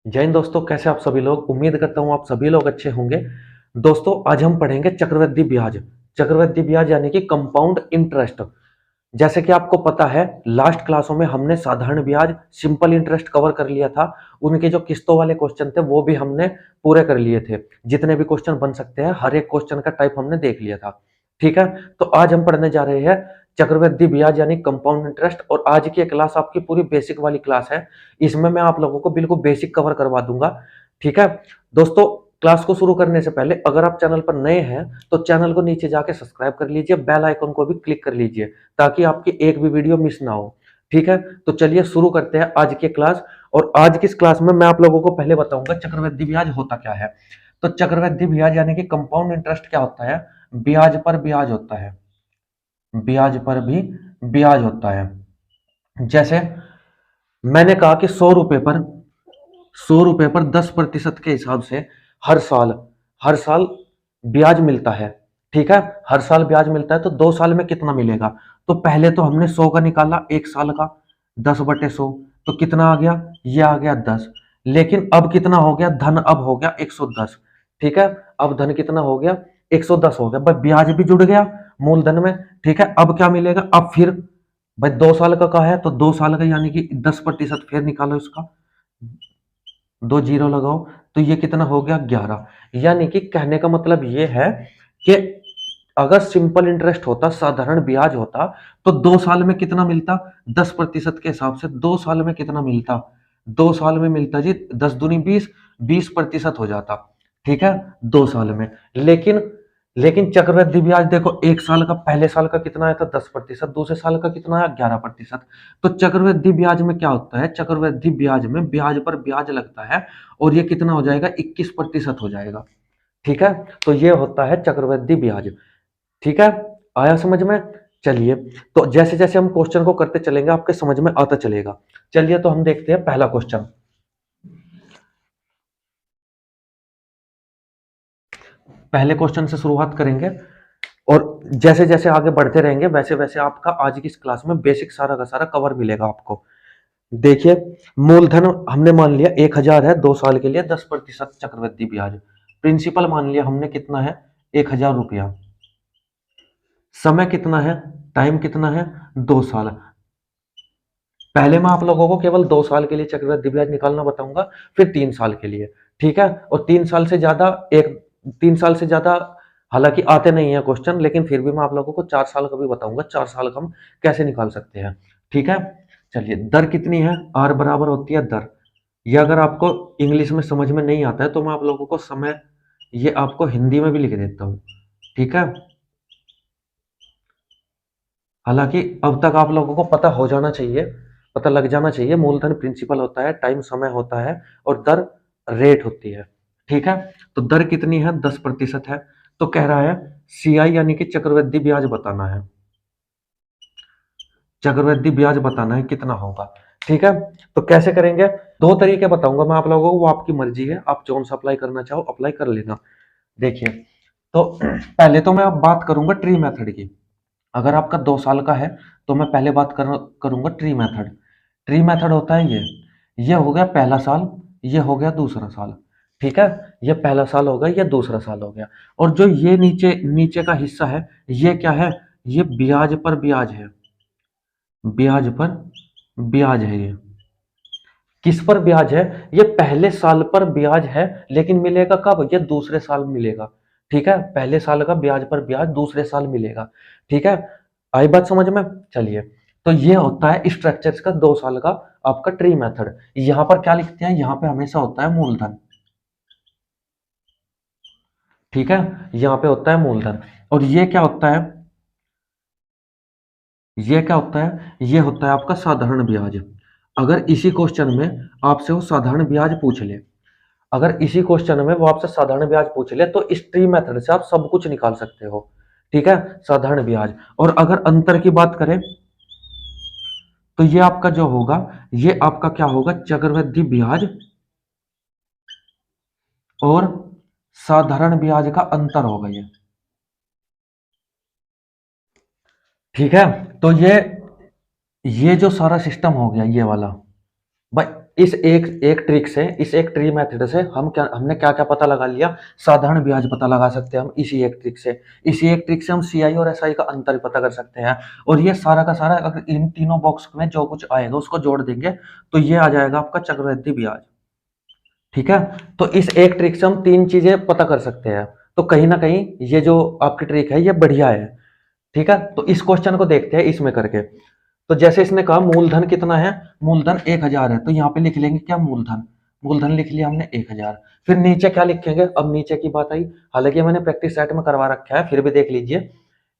जय हिंद दोस्तों, कैसे आप सभी लोग। उम्मीद करता हूं आप सभी लोग अच्छे होंगे। दोस्तों आज हम पढ़ेंगे चक्रवृद्धि ब्याज। चक्रवृद्धि ब्याज यानी कि कंपाउंड इंटरेस्ट। जैसे कि आपको पता है, लास्ट क्लासों में हमने साधारण ब्याज, सिंपल इंटरेस्ट कवर कर लिया था। उनके जो किस्तों वाले क्वेश्चन थे वो भी हमने पूरे कर लिए थे। जितने भी क्वेश्चन बन सकते हैं हर एक क्वेश्चन का टाइप हमने देख लिया था। ठीक है, तो आज हम पढ़ने जा रहे हैं चक्रवृद्धि ब्याज यानी कंपाउंड इंटरेस्ट। और आज की क्लास आपकी पूरी बेसिक वाली क्लास है। इसमें मैं आप लोगों को बिल्कुल बेसिक कवर करवा दूंगा। ठीक है दोस्तों, क्लास को शुरू करने से पहले अगर आप चैनल पर नए हैं तो चैनल को नीचे जाके सब्सक्राइब कर लीजिए, बेल आइकन को भी क्लिक कर लीजिए ताकि आपकी एक भी वीडियो मिस ना हो। ठीक है, तो चलिए शुरू करते हैं आज की क्लास। और आज की इस क्लास में मैं आप लोगों को पहले बताऊंगा चक्रवृद्धि ब्याज होता क्या है। तो चक्रवृद्धि ब्याज यानी कि कंपाउंड इंटरेस्ट क्या होता है। ब्याज पर ब्याज होता है, ब्याज पर भी ब्याज होता है। जैसे मैंने कहा कि 100 रुपए पर 10% के हिसाब से हर साल ब्याज मिलता है। ठीक है, हर साल ब्याज मिलता है तो 2 साल में कितना मिलेगा। तो पहले तो हमने 100 का निकाला, एक साल का 10/100, तो कितना आ गया, ये आ गया 10। लेकिन अब कितना हो गया, धन अब हो गया 110। ठीक है, अब धन कितना हो गया, 110 हो गया। भाई ब्याज भी जुड़ गया मूलधन में। ठीक है, अब क्या मिलेगा, अब फिर भाई 2 साल का है तो 2 साल का यानी कि 10% फिर निकालो इसका, 2 जीरो लगाओ, तो ये कितना हो गया, 11। यानी कि कहने का मतलब ये है कि अगर सिंपल इंटरेस्ट होता, साधारण ब्याज होता, तो 2 साल में कितना मिलता, 10% के हिसाब से 2 साल में कितना मिलता, 2 साल में मिलता जी 10 दूनी 20, 20% हो जाता। ठीक है, 2 साल में। लेकिन लेकिन चक्रवृद्धि ब्याज देखो, एक साल का, पहले साल का कितना आया था 10%, दूसरे साल का कितना आया 11%। तो चक्रवृद्धि ब्याज में क्या होता है, चक्रवृद्धि ब्याज में ब्याज पर ब्याज लगता है और ये कितना हो जाएगा, 21% हो जाएगा। ठीक है, तो ये होता है चक्रवृद्धि ब्याज। ठीक है, आया समझ में। चलिए, तो जैसे जैसे हम क्वेश्चन को करते चलेंगे आपके समझ में आता चलेगा। चलिए, तो हम देखते हैं पहला क्वेश्चन। पहले क्वेश्चन से शुरुआत करेंगे और जैसे जैसे आगे बढ़ते रहेंगे वैसे वैसे आपका आज की इस क्लास में बेसिक सारा का सारा कवर मिलेगा आपको। देखिए, मूलधन हमने मान लिया 1,000 है, 2 साल के लिए 10% चक्रवृद्धि ब्याज। प्रिंसिपल मान लिया हमने कितना है, 1,000 रुपया। समय कितना है, टाइम कितना है, 2 साल। पहले मैं आप लोगों को केवल 2 साल के लिए चक्रवृद्धि ब्याज निकालना बताऊंगा, फिर 3 साल के लिए। ठीक है, और 3 साल से ज्यादा एक 3 साल से ज्यादा हालांकि आते नहीं है क्वेश्चन, लेकिन फिर भी मैं आप लोगों को 4 साल का भी बताऊंगा, 4 साल का हम कैसे निकाल सकते हैं। ठीक है, चलिए, दर कितनी है, आर बराबर होती है दर। ये अगर आपको इंग्लिश में समझ में नहीं आता है तो मैं आप लोगों को समय, ये आपको हिंदी में भी लिख देता हूँ। ठीक है, हालांकि अब तक आप लोगों को पता हो जाना चाहिए, पता लग जाना चाहिए। मूलधन प्रिंसिपल होता है, टाइम समय होता है और दर रेट होती है। ठीक है, तो दर कितनी है, 10% है। तो कह रहा है सीआई यानी कि चक्रवृद्धि ब्याज बताना है, चक्रवृद्धि ब्याज बताना है कितना होगा। ठीक है, तो कैसे करेंगे, 2 तरीके बताऊंगा मैं आप लोगों को, वो आपकी मर्जी है, आप जौन सा अप्लाई करना चाहो अप्लाई कर लेना। देखिए, तो पहले तो मैं अब बात करूंगा ट्री मेथड की। अगर आपका 2 साल का है तो मैं पहले बात करूंगा ट्री मेथड। ट्री मेथड होता है ये हो गया पहला साल, ये हो गया दूसरा साल। ठीक है, ये पहला साल हो गया, ये दूसरा साल हो गया। और जो ये नीचे नीचे का हिस्सा है, ये क्या है, ये ब्याज पर ब्याज है, ब्याज पर ब्याज है। ये किस पर ब्याज है, ये पहले साल पर ब्याज है, लेकिन मिलेगा कब, ये दूसरे साल मिलेगा। ठीक है, पहले साल का ब्याज पर ब्याज दूसरे साल मिलेगा। ठीक है, आई बात समझ में। चलिए, तो ये होता है स्ट्रक्चर्स का 2 साल का आपका ट्री मेथड। यहां पर क्या लिखते हैं, यहां पे हमेशा होता है मूलधन। ठीक है, यहां पे होता है मूलधन। और ये क्या होता है, ये क्या होता है, ये होता है आपका साधारण ब्याज। अगर इसी क्वेश्चन में आपसे वो साधारण ब्याज पूछ ले, अगर इसी क्वेश्चन में वो आपसे साधारण ब्याज पूछ ले तो इस ट्री मेथड से आप सब कुछ निकाल सकते हो। ठीक है, साधारण ब्याज। और अगर अंतर की बात करें तो ये आपका जो होगा, ये आपका क्या होगा, चक्रवृद्धि ब्याज और साधारण ब्याज का अंतर होगा ये। ठीक है, तो ये जो सारा सिस्टम हो गया ये वाला, भाई इस एक एक ट्रिक से, इस एक ट्री मेथड से हमने क्या क्या पता लगा लिया, साधारण ब्याज पता लगा सकते हैं हम इसी एक ट्रिक से। इसी एक ट्रिक से हम सीआई और एसआई का अंतर पता कर सकते हैं। और ये सारा का सारा अगर इन तीनों बॉक्स में जो कुछ आएगा उसको जोड़ देंगे तो ये आ जाएगा आपका चक्रवृद्धि ब्याज। ठीक है, तो इस एक ट्रिक से हम तीन चीजें पता कर सकते हैं। तो कहीं ना कहीं ये जो आपकी ट्रिक है ये बढ़िया है। ठीक है, तो इस क्वेश्चन को देखते हैं इसमें करके। तो जैसे इसने कहा मूलधन कितना है, मूलधन 1000 है, तो यहाँ पे लिख लेंगे क्या, मूलधन। मूलधन लिख लिया हमने 1000। फिर नीचे क्या लिखेंगे, अब नीचे की बात आई, हालांकि मैंने प्रैक्टिस सेट में करवा रखा है, फिर भी देख लीजिए।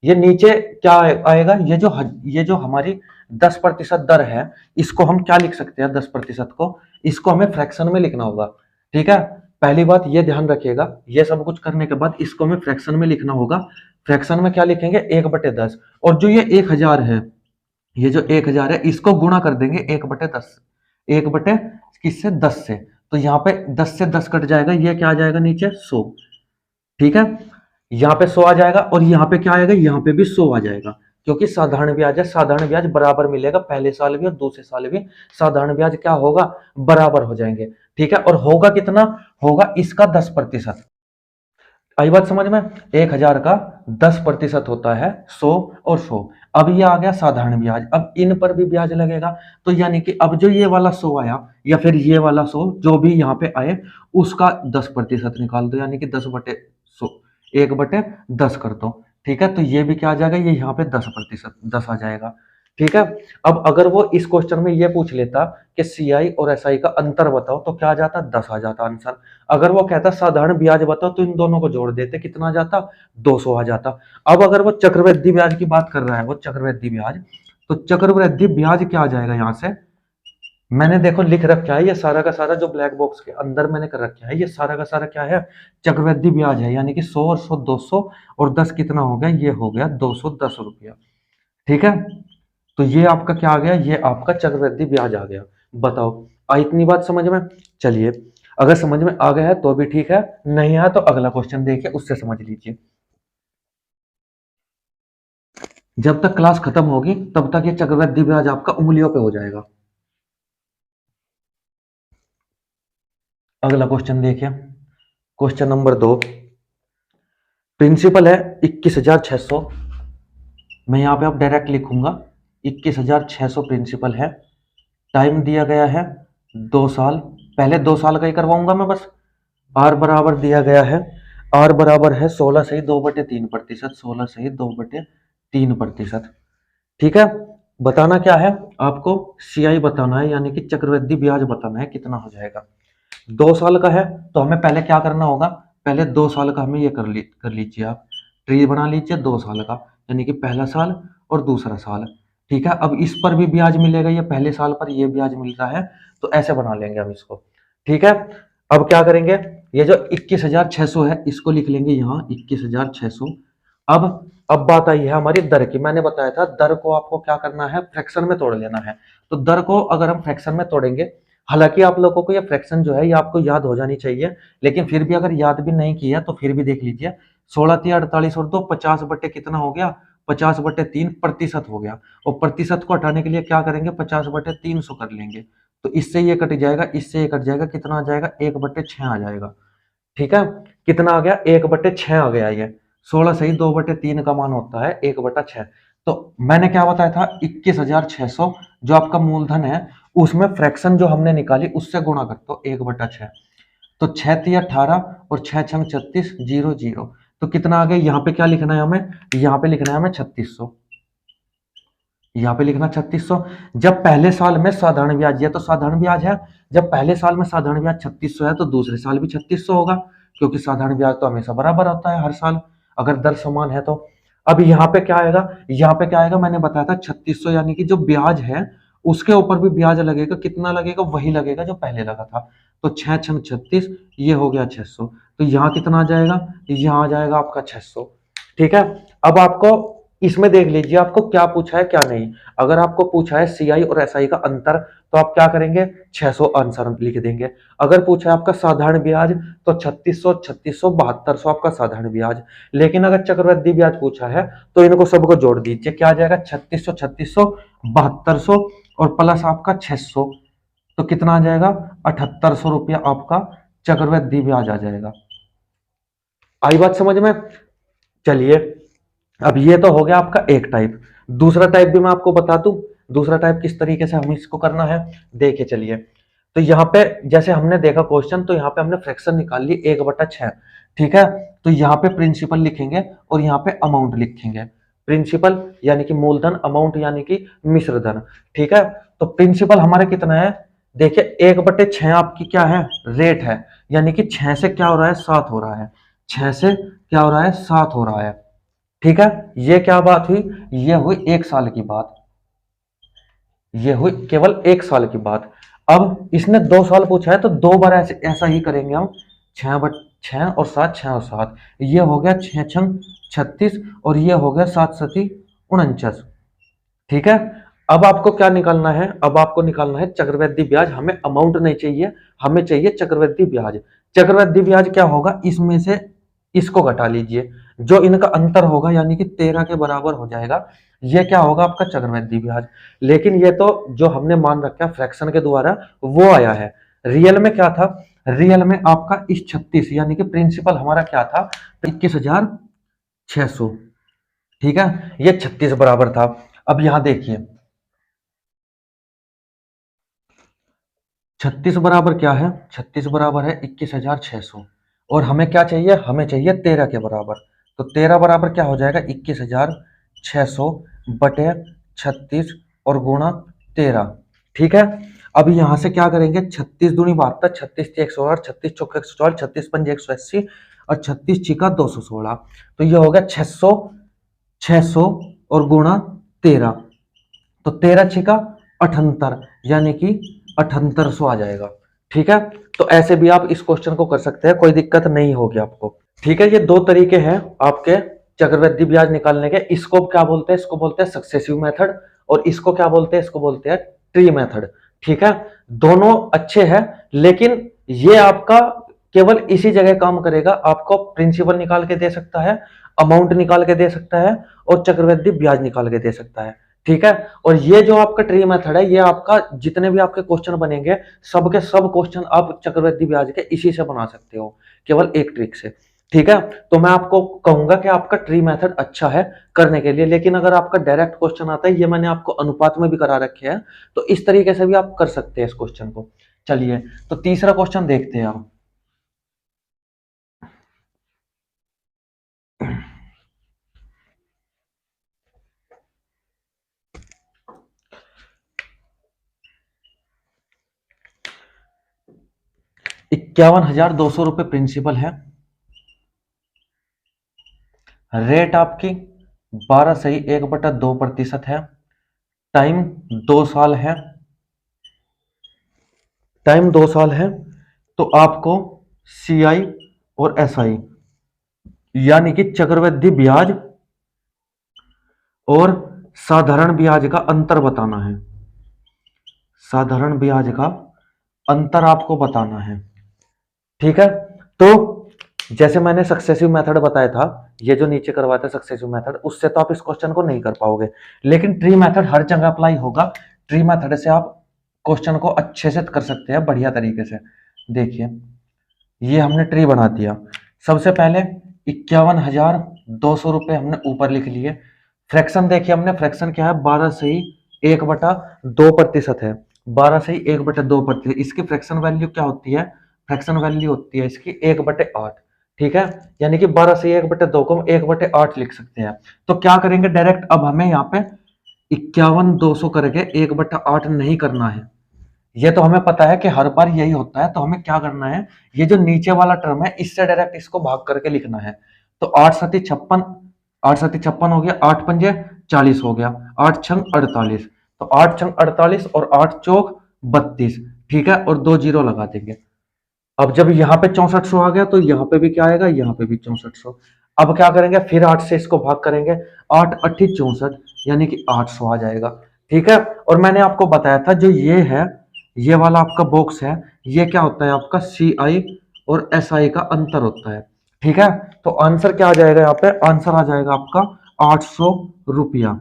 ये नीचे क्या आएगा, ये जो हमारी 10% दर है, इसको हम क्या लिख सकते हैं, 10% को, इसको हमें फ्रैक्शन में लिखना होगा। ठीक है, पहली बात ये ध्यान रखिएगा, ये सब कुछ करने के बाद इसको हमें फ्रैक्शन में लिखना होगा। फ्रैक्शन में क्या लिखेंगे, 1/10। और जो ये 1000 है, ये जो 1000 है, इसको गुणा कर देंगे 1/10, 1 किससे, 10 से। तो यहाँ पे 10 से 10 कट जाएगा, ये क्या आ जाएगा नीचे, 100। ठीक है, यहाँ पे 100 आ जाएगा, और यहाँ पे क्या आएगा, यहाँ पे भी 100 आ जाएगा, क्योंकि साधारण ब्याज है, साधारण ब्याज बराबर मिलेगा, पहले साल भी और दूसरे साल भी साधारण ब्याज क्या होगा, बराबर हो जाएंगे। ठीक है, और होगा कितना, होगा इसका 10%। आई बात समझ में, 1000 का 10% होता है 100 और 100। अब ये आ गया साधारण ब्याज, अब इन पर भी ब्याज लगेगा। तो यानी कि अब जो ये वाला 100 आया, या फिर ये वाला 100 जो भी यहाँ पे आए, उसका 10% निकाल दो, यानी कि 10/100, 1/10 कर दो। ठीक है, तो ये भी क्या आ जाएगा, ये यहाँ पे 10%, 10 आ जाएगा। ठीक है, अब अगर वो इस क्वेश्चन में ये पूछ लेता कि सीआई और एसआई का अंतर बताओ, तो क्या आ जाता, 10 आ जाता आंसर। अगर वो कहता साधारण ब्याज बताओ, तो इन दोनों को जोड़ देते, कितना आ जाता, 200 आ जाता। अब अगर वो चक्रवृद्धि ब्याज की बात कर रहा है, वो चक्रवृद्धि ब्याज, तो चक्रवृद्धि ब्याज क्या आ जाएगा, यहां से मैंने देखो लिख रखा है, ये सारा का सारा जो ब्लैक बॉक्स के अंदर मैंने कर रखा है, ये सारा का सारा क्या है, चक्रवृद्धि ब्याज है, यानी कि 100 और 100 200, और 10 कितना हो गया, ये हो गया 210 रुपया। ठीक है, तो ये आपका क्या आ गया, ये आपका चक्रवृद्धि ब्याज आ गया। बताओ, आई इतनी बात समझ में। चलिए, अगर समझ में आ गया है तो भी ठीक है, नहीं आया तो अगला क्वेश्चन देखिए, उससे समझ लीजिए। जब तक क्लास खत्म होगी तब तक ये चक्रवृद्धि ब्याज आपका उंगलियों पे हो जाएगा। अगला क्वेश्चन देखिए, क्वेश्चन नंबर 2। प्रिंसिपल है 21,600, मैं यहाँ पे अब डायरेक्ट लिखूंगा 21,600 प्रिंसिपल है। टाइम दिया गया है 2 साल, पहले 2 साल का ही करवाऊंगा मैं बस। आर बराबर दिया गया है, आर बराबर है 16 सही 2/3%, 16 सही 2/3%। ठीक है, बताना क्या है आपको, सीआई बताना है, यानी कि चक्रवृद्धि ब्याज बताना है, कितना हो जाएगा। 2 साल का है, तो हमें पहले क्या करना होगा, पहले 2 साल का हमें ये कर लीजिए आप, ट्री बना लीजिए 2 साल का, यानी कि पहला साल और दूसरा साल। ठीक है, अब इस पर भी ब्याज मिलेगा, ये पहले साल पर ये ब्याज मिल रहा है, तो ऐसे बना लेंगे हम इसको। ठीक है, अब क्या करेंगे, ये जो 21,600 है, इसको लिख लेंगे यहाँ 21,600। अब बात आई है हमारी दर की, मैंने बताया था दर को आपको क्या करना है, फ्रैक्शन में तोड़ लेना है। तो दर को अगर हम फ्रैक्शन में तोड़ेंगे, हालांकि आप लोगों को ये फ्रैक्शन जो है ये आपको याद हो जानी चाहिए, लेकिन फिर भी अगर याद भी नहीं किया तो फिर भी देख लीजिए। 16×3 = 48 और 2 50 बटे कितना हो गया, 50/3% हो गया। और प्रतिशत को हटाने के लिए क्या करेंगे, 50/300 कर लेंगे। तो इससे ये कट जाएगा, इससे ये कट जाएगा, कितना आ जाएगा, 1/6 आ जाएगा। ठीक है, कितना आ गया, 1/6 आ गया। ये 16 सही 2/3 का मान होता है 1/6। तो मैंने क्या बताया था, 21,600 जो आपका मूलधन है, उसमें फ्रैक्शन जो हमने निकाली उससे गुणा कर दो 1/6। तो 6×3 = 18 और 6×6 = 36, 0 तो कितना आ गया, यहाँ पे क्या लिखना है हमें, यहाँ पे लिखना है हमें 3600, यहाँ पे लिखना 3600। जब पहले साल में साधारण ब्याज है तो साधारण ब्याज है, जब पहले साल में साधारण ब्याज 3600 है तो दूसरे साल भी 3600 होगा, क्योंकि साधारण ब्याज तो हमेशा बराबर होता है हर साल, अगर दर समान है तो। अब यहाँ पे क्या आएगा, यहाँ पे क्या आएगा, मैंने बताया था 3600, यानी कि जो ब्याज है उसके ऊपर भी ब्याज लगेगा, कितना लगेगा, वही लगेगा जो पहले लगा था। तो 6×6 = 36, ये हो गया 600। तो यहाँ कितना आ जाएगा, यहाँ आ जाएगा आपका 600। ठीक है, अब आपको इसमें देख लीजिए आपको क्या पूछा है क्या नहीं। अगर आपको पूछा है सीआई और एसआई का अंतर, तो आप क्या करेंगे, 600 आंसर लिख देंगे। अगर पूछा है आपका साधारण ब्याज, तो 3600, 3600, 7200 आपका साधारण ब्याज। लेकिन अगर चक्रवृद्धि ब्याज पूछा है तो इनको सबको जोड़ दीजिए, क्या आ जाएगा, 3600, 3600, 7200 और प्लस आपका 600। तो कितना आ जाएगा, 7800 रुपया आपका चक्रवृद्धि ब्याज आ जाएगा। आई बात समझ में? चलिए, अब ये तो हो गया आपका एक टाइप। दूसरा टाइप भी मैं आपको बता दूं, दूसरा टाइप किस तरीके से हम इसको करना है, देखिए चलिए। तो यहाँ पे जैसे हमने देखा क्वेश्चन, तो यहाँ पे हमने फ्रैक्शन निकाल ली 1/6, ठीक है। तो यहाँ पे प्रिंसिपल लिखेंगे और यहाँ पे अमाउंट लिखेंगे। प्रिंसिपल यानी कि मूलधन, अमाउंट यानी कि मिश्र धन, ठीक है। तो प्रिंसिपल हमारे कितना है, देखिए 1/6 आपकी क्या है, रेट है, यानी कि 6 से क्या हो रहा है, 7 हो रहा है, 6 से क्या हो रहा है, 7 हो रहा है, ठीक है। ये क्या बात हुई, ये हुई 1 साल की बात, ये हुई केवल 1 साल की बात। अब इसने 2 साल पूछा है तो 2 बार ऐसे ऐसा ही करेंगे हम, 6/6 और 7, 6 और 7, ये हो गया 6×6 = 36 और ये हो गया 7×7 = 49, ठीक है। अब आपको क्या निकालना है, अब आपको निकालना है चक्रवृद्धि ब्याज। हमें अमाउंट नहीं चाहिए, हमें चाहिए चक्रवृद्धि ब्याज। चक्रवृद्धि ब्याज क्या होगा, इसमें से इसको घटा लीजिए, जो इनका अंतर होगा यानी कि 13 के बराबर हो जाएगा, ये क्या होगा आपका चक्रवृद्धि ब्याज। लेकिन ये तो जो हमने मान रखा है फ्रैक्शन के द्वारा वो आया है, रियल में क्या था, रियल में आपका इस 36 यानी कि प्रिंसिपल हमारा क्या था, 21,600, ठीक है, ये 36 बराबर था। अब यहां देखिए 36 बराबर क्या है, 36 बराबर है 21,600, और हमें क्या चाहिए, हमें चाहिए 13 के बराबर। तो 13 बराबर क्या हो जाएगा, 21,600 बटे 36 और गुणा 13, ठीक है। अब यहां से क्या करेंगे, 36 दूनी 72, 36 × 108, 36 × 4 144, 36 × 5 180 और 36 × 6 216, तो ये हो गया 600, 600 और गुणा 13, तो 13×6 = 78, यानी कि 7800 आ जाएगा, ठीक है। तो ऐसे भी आप इस क्वेश्चन को कर सकते हैं, कोई दिक्कत नहीं होगी आपको, ठीक है। ये दो तरीके हैं आपके चक्रवृद्धि ब्याज निकालने के। इसको क्या बोलते हैं, इसको बोलते हैं सक्सेसिव मेथड, और इसको क्या बोलते हैं, इसको बोलते हैं ट्री मेथड, ठीक है। दोनों अच्छे हैं, लेकिन ये आपका केवल इसी जगह काम करेगा, आपको प्रिंसिपल निकाल के दे सकता है, अमाउंट निकाल के दे सकता है और चक्रवृद्धि ब्याज निकाल के दे सकता है, ठीक है। और ये जो आपका ट्री मेथड है, ये आपका जितने भी आपके क्वेश्चन बनेंगे, सबके सब क्वेश्चन आप चक्रवृद्धि ब्याज के इसी से बना सकते हो, केवल एक ट्रिक से, ठीक है। तो मैं आपको कहूंगा कि आपका ट्री मेथड अच्छा है करने के लिए, लेकिन अगर आपका डायरेक्ट क्वेश्चन आता है, ये मैंने आपको अनुपात में भी करा रखे हैं, तो इस तरीके से भी आप कर सकते हैं इस क्वेश्चन को। चलिए, तो तीसरा क्वेश्चन देखते हैं आप। 51,200 रुपये प्रिंसिपल है, रेट आपकी 12.1/2% है, टाइम 2 साल है, टाइम 2 साल है। तो आपको CI और SI यानी कि चक्रवृद्धि ब्याज और साधारण ब्याज का अंतर बताना है, साधारण ब्याज का अंतर आपको बताना है, ठीक है। तो जैसे मैंने सक्सेसिव मेथड बताया था, ये जो नीचे करवाते हैं सक्सेसिव मेथड, उससे तो आप इस क्वेश्चन को नहीं कर पाओगे, लेकिन ट्री मेथड हर जगह अप्लाई होगा। ट्री मेथड से आप क्वेश्चन को अच्छे से कर सकते हैं, बढ़िया तरीके से। देखिए, ये हमने ट्री बना दिया, सबसे पहले 51,200 रुपये हमने ऊपर लिख लिए। फ्रैक्शन देखिए हमने, फ्रैक्शन क्या है, 12/1/2% है, 12/1/2%। इसकी फ्रैक्शन वैल्यू क्या होती है, फ्रैक्शन वैल्यू होती है इसकी 1/8, ठीक है। यानी कि 12/1/2 को हम 1/8 लिख सकते हैं। तो क्या करेंगे डायरेक्ट, अब हमें यहाँ पे 51,200 करके 1/8 नहीं करना है, ये तो हमें पता है कि हर बार यही होता है। तो हमें क्या करना है, ये जो नीचे वाला टर्म है, इससे डायरेक्ट इसको भाग करके लिखना है। तो 8×7 = 56, 8×7 = 56 हो गया, 8×5 = 40 हो गया, 8×6 = 48, तो 8×6 = 48 और 8×4 = 32, ठीक है, और 2 जीरो लगा देंगे। अब जब यहाँ पे 6400 आ गया, तो यहाँ पे भी क्या आएगा, यहाँ पे भी 6400। अब क्या करेंगे, फिर 8 से इसको भाग करेंगे, 8×8 = 64, यानी कि 800 आ जाएगा, ठीक है। और मैंने आपको बताया था, जो ये है, ये वाला आपका बॉक्स है, ये क्या होता है आपका CI और SI का अंतर होता है, ठीक है। तो आंसर क्या आ जाएगा, यहाँ पे आंसर आ जाएगा आपका 800 रुपया,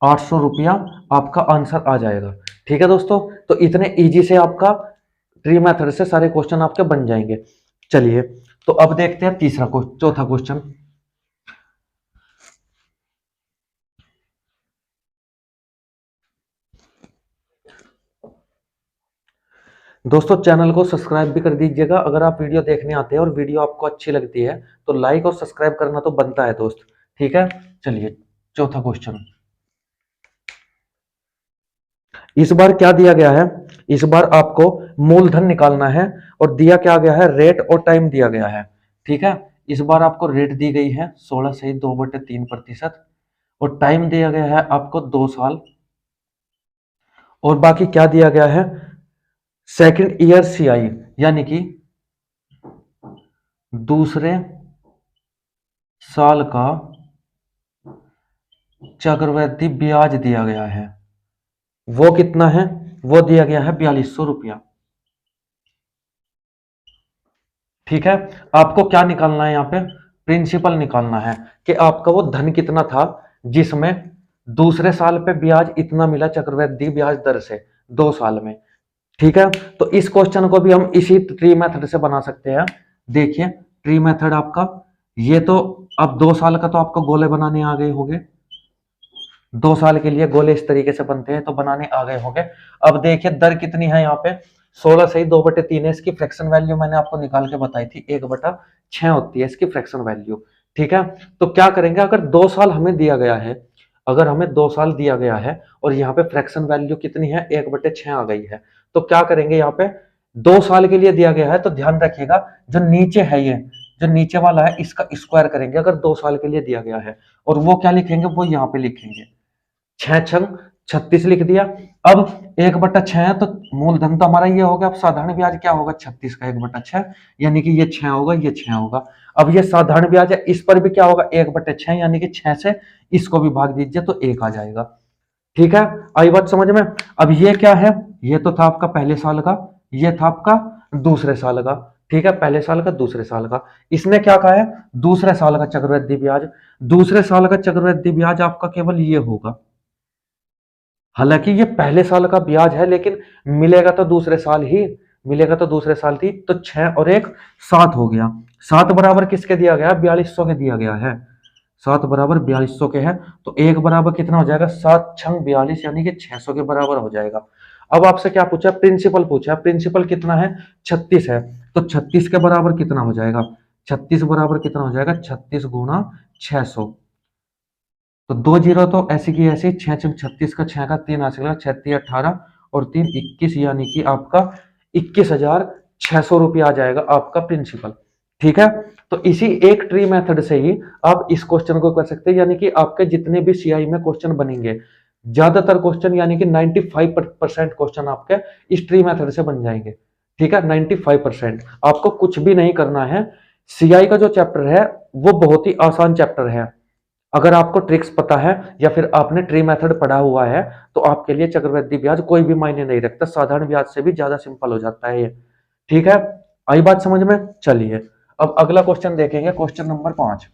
800 रुपया आपका आंसर आ जाएगा, ठीक है दोस्तों, तो इतने इजी से आपका ट्री मेथड से सारे क्वेश्चन आपके बन जाएंगे। चलिए, तो अब देखते हैं चौथा क्वेश्चन। दोस्तों चैनल को सब्सक्राइब भी कर दीजिएगा, अगर आप वीडियो देखने आते हैं और वीडियो आपको अच्छी लगती है तो लाइक और सब्सक्राइब करना तो बनता है दोस्त। ठीक है, चलिए चौथा क्वेश्चन। इस बार क्या दिया गया है, इस बार आपको मूलधन निकालना है और दिया क्या गया है, रेट और टाइम दिया गया है। ठीक है, इस बार आपको रेट दी गई है 16 से 2/3%, और टाइम दिया गया है आपको 2 साल, और बाकी क्या दिया गया है, सेकंड ईयर सीआई, यानी कि दूसरे साल का चक्रवृद्धि ब्याज दिया गया है। वो कितना है, वो दिया गया है 4200 रुपया। ठीक है, आपको क्या निकालना है यहाँ पे, प्रिंसिपल निकालना है कि आपका वो धन कितना था जिसमें दूसरे साल पे ब्याज इतना मिला चक्रवृद्धि ब्याज दर से 2 साल में। ठीक है, तो इस क्वेश्चन को भी हम इसी ट्री मेथड से बना सकते हैं। देखिए ट्री मेथड आपका, ये तो अब 2 साल का तो आपको गोले बनाने आ गए होंगे, 2 साल के लिए गोले इस तरीके से बनते हैं तो बनाने आ गए होंगे। अब देखिए दर कितनी है यहाँ पे, 16 से 2/3 है, इसकी फ्रैक्शन वैल्यू मैंने आपको निकाल के बताई थी, 1/6 होती है इसकी फ्रैक्शन वैल्यू। ठीक है, तो क्या करेंगे, अगर 2 साल हमें दिया गया है, अगर हमें 2 साल दिया गया है और यहाँ पे फ्रैक्शन वैल्यू कितनी है, 1/6 आ गई है, तो क्या करेंगे, यहाँ पे 2 साल के लिए दिया गया है तो ध्यान रखिएगा जो नीचे है, ये जो नीचे वाला है इसका स्क्वायर करेंगे अगर 2 साल के लिए दिया गया है, और वो क्या लिखेंगे, वो यहाँ पे लिखेंगे 6×6 = 36 लिख दिया। अब 1/6 है तो मूलधन तो हमारा ये हो गया, अब साधारण ब्याज क्या होगा, 36 का 1/6, यानी कि ये 6 होगा, ये 6 होगा। अब ये साधारण ब्याज है, इस पर भी क्या होगा, 1/6, यानी कि 6 से इसको भी भाग दीजिए तो 1 आ जाएगा। ठीक है, आई बात समझ में। अब ये क्या है, ये तो था आपका पहले साल का, ये था आपका दूसरे साल का। ठीक है, पहले साल का दूसरे साल का, इसने क्या कहा है, दूसरे साल का चक्रवृद्धि ब्याज। दूसरे साल का चक्रवृद्धि ब्याज आपका केवल ये होगा, हालांकि ये पहले साल का ब्याज है लेकिन मिलेगा तो दूसरे साल ही, मिलेगा तो दूसरे साल थी, तो 6 और 1 7 हो गया। 7 बराबर किसके दिया गया, 4200 के दिया गया है, 7 बराबर 4200 के है, तो 1 बराबर कितना हो जाएगा, 7×42 यानी कि 600 के बराबर हो जाएगा। अब आपसे क्या पूछा, प्रिंसिपल पूछा, प्रिंसिपल कितना है, 36 है, तो 36 के बराबर कितना हो जाएगा, 36 बराबर कितना हो जाएगा, 36×600, तो 2 जीरो तो ऐसी की ऐसी, 6×36 का 6 का 3 आ सकेगा, 6×3 = 18 और 3 = 21, यानी कि आपका 21,600 रुपया आ जाएगा आपका प्रिंसिपल। ठीक है, तो इसी एक ट्री मेथड से ही आप इस क्वेश्चन को कर सकते हैं, यानी कि आपके जितने भी सीआई में क्वेश्चन बनेंगे, ज्यादातर क्वेश्चन यानी कि 95% क्वेश्चन आपके इस ट्री मेथड से बन जाएंगे। ठीक है, 95%, आपको कुछ भी नहीं करना है। सीआई का जो चैप्टर है वो बहुत ही आसान चैप्टर है, अगर आपको ट्रिक्स पता है या फिर आपने ट्री मेथड पढ़ा हुआ है तो आपके लिए चक्रवृद्धि ब्याज कोई भी मायने नहीं रखता, साधारण ब्याज से भी ज्यादा सिंपल हो जाता है ये। ठीक है, आई बात समझ में। चलिए अब अगला क्वेश्चन देखेंगे, क्वेश्चन नंबर 5।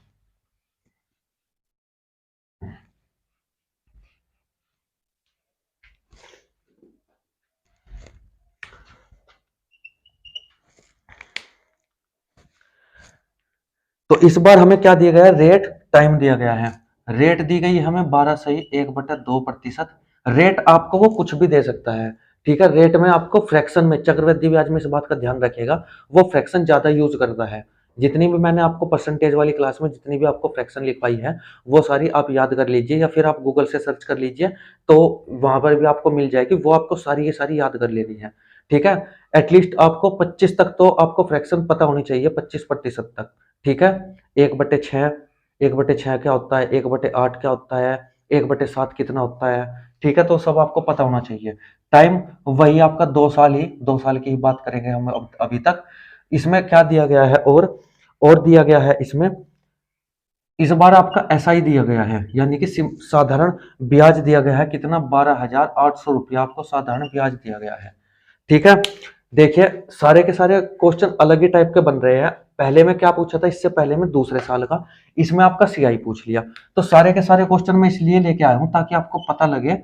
तो इस बार हमें क्या दिया गया है, रेट टाइम दिया गया है। रेट दी गई है हमें 12 सही 1/2%। रेट आपको वो कुछ भी दे सकता है। ठीक है, रेट में आपको फ्रैक्शन में, चक्रवृद्धि ब्याज में इस बात का ध्यान रखिएगा, वो फ्रैक्शन ज्यादा यूज करता है। जितनी भी मैंने आपको परसेंटेज वाली क्लास में जितनी भी आपको फ्रैक्शन लिखवाई है वो सारी आप याद कर लीजिए, या फिर आप गूगल से सर्च कर लीजिए तो वहां पर भी आपको मिल जाएगी, वो आपको सारी की सारी याद कर लेनी है। ठीक है, एटलीस्ट आपको 25 तक तो आपको फ्रैक्शन पता होनी चाहिए, 25% तक। ठीक है, 1/6, 1/6 क्या होता है, 1/8 क्या होता है, 1/7 कितना होता है। ठीक है, तो सब आपको पता होना चाहिए। टाइम वही आपका 2 साल ही, 2 साल की ही बात करेंगे हम अभी तक। इसमें क्या दिया गया है, और दिया गया है इसमें, इस बार आपका एसआई दिया गया है, यानी कि साधारण ब्याज दिया गया है, कितना, 12,800 रुपया आपको साधारण ब्याज दिया गया है। ठीक है, देखिए सारे के सारे क्वेश्चन अलग ही टाइप के बन रहे हैं। पहले में क्या पूछा था, इससे पहले में दूसरे साल का, इसमें आपका सीआई पूछ लिया, तो सारे के सारे क्वेश्चन मैं इसलिए लेके आया हूं ताकि आपको पता लगे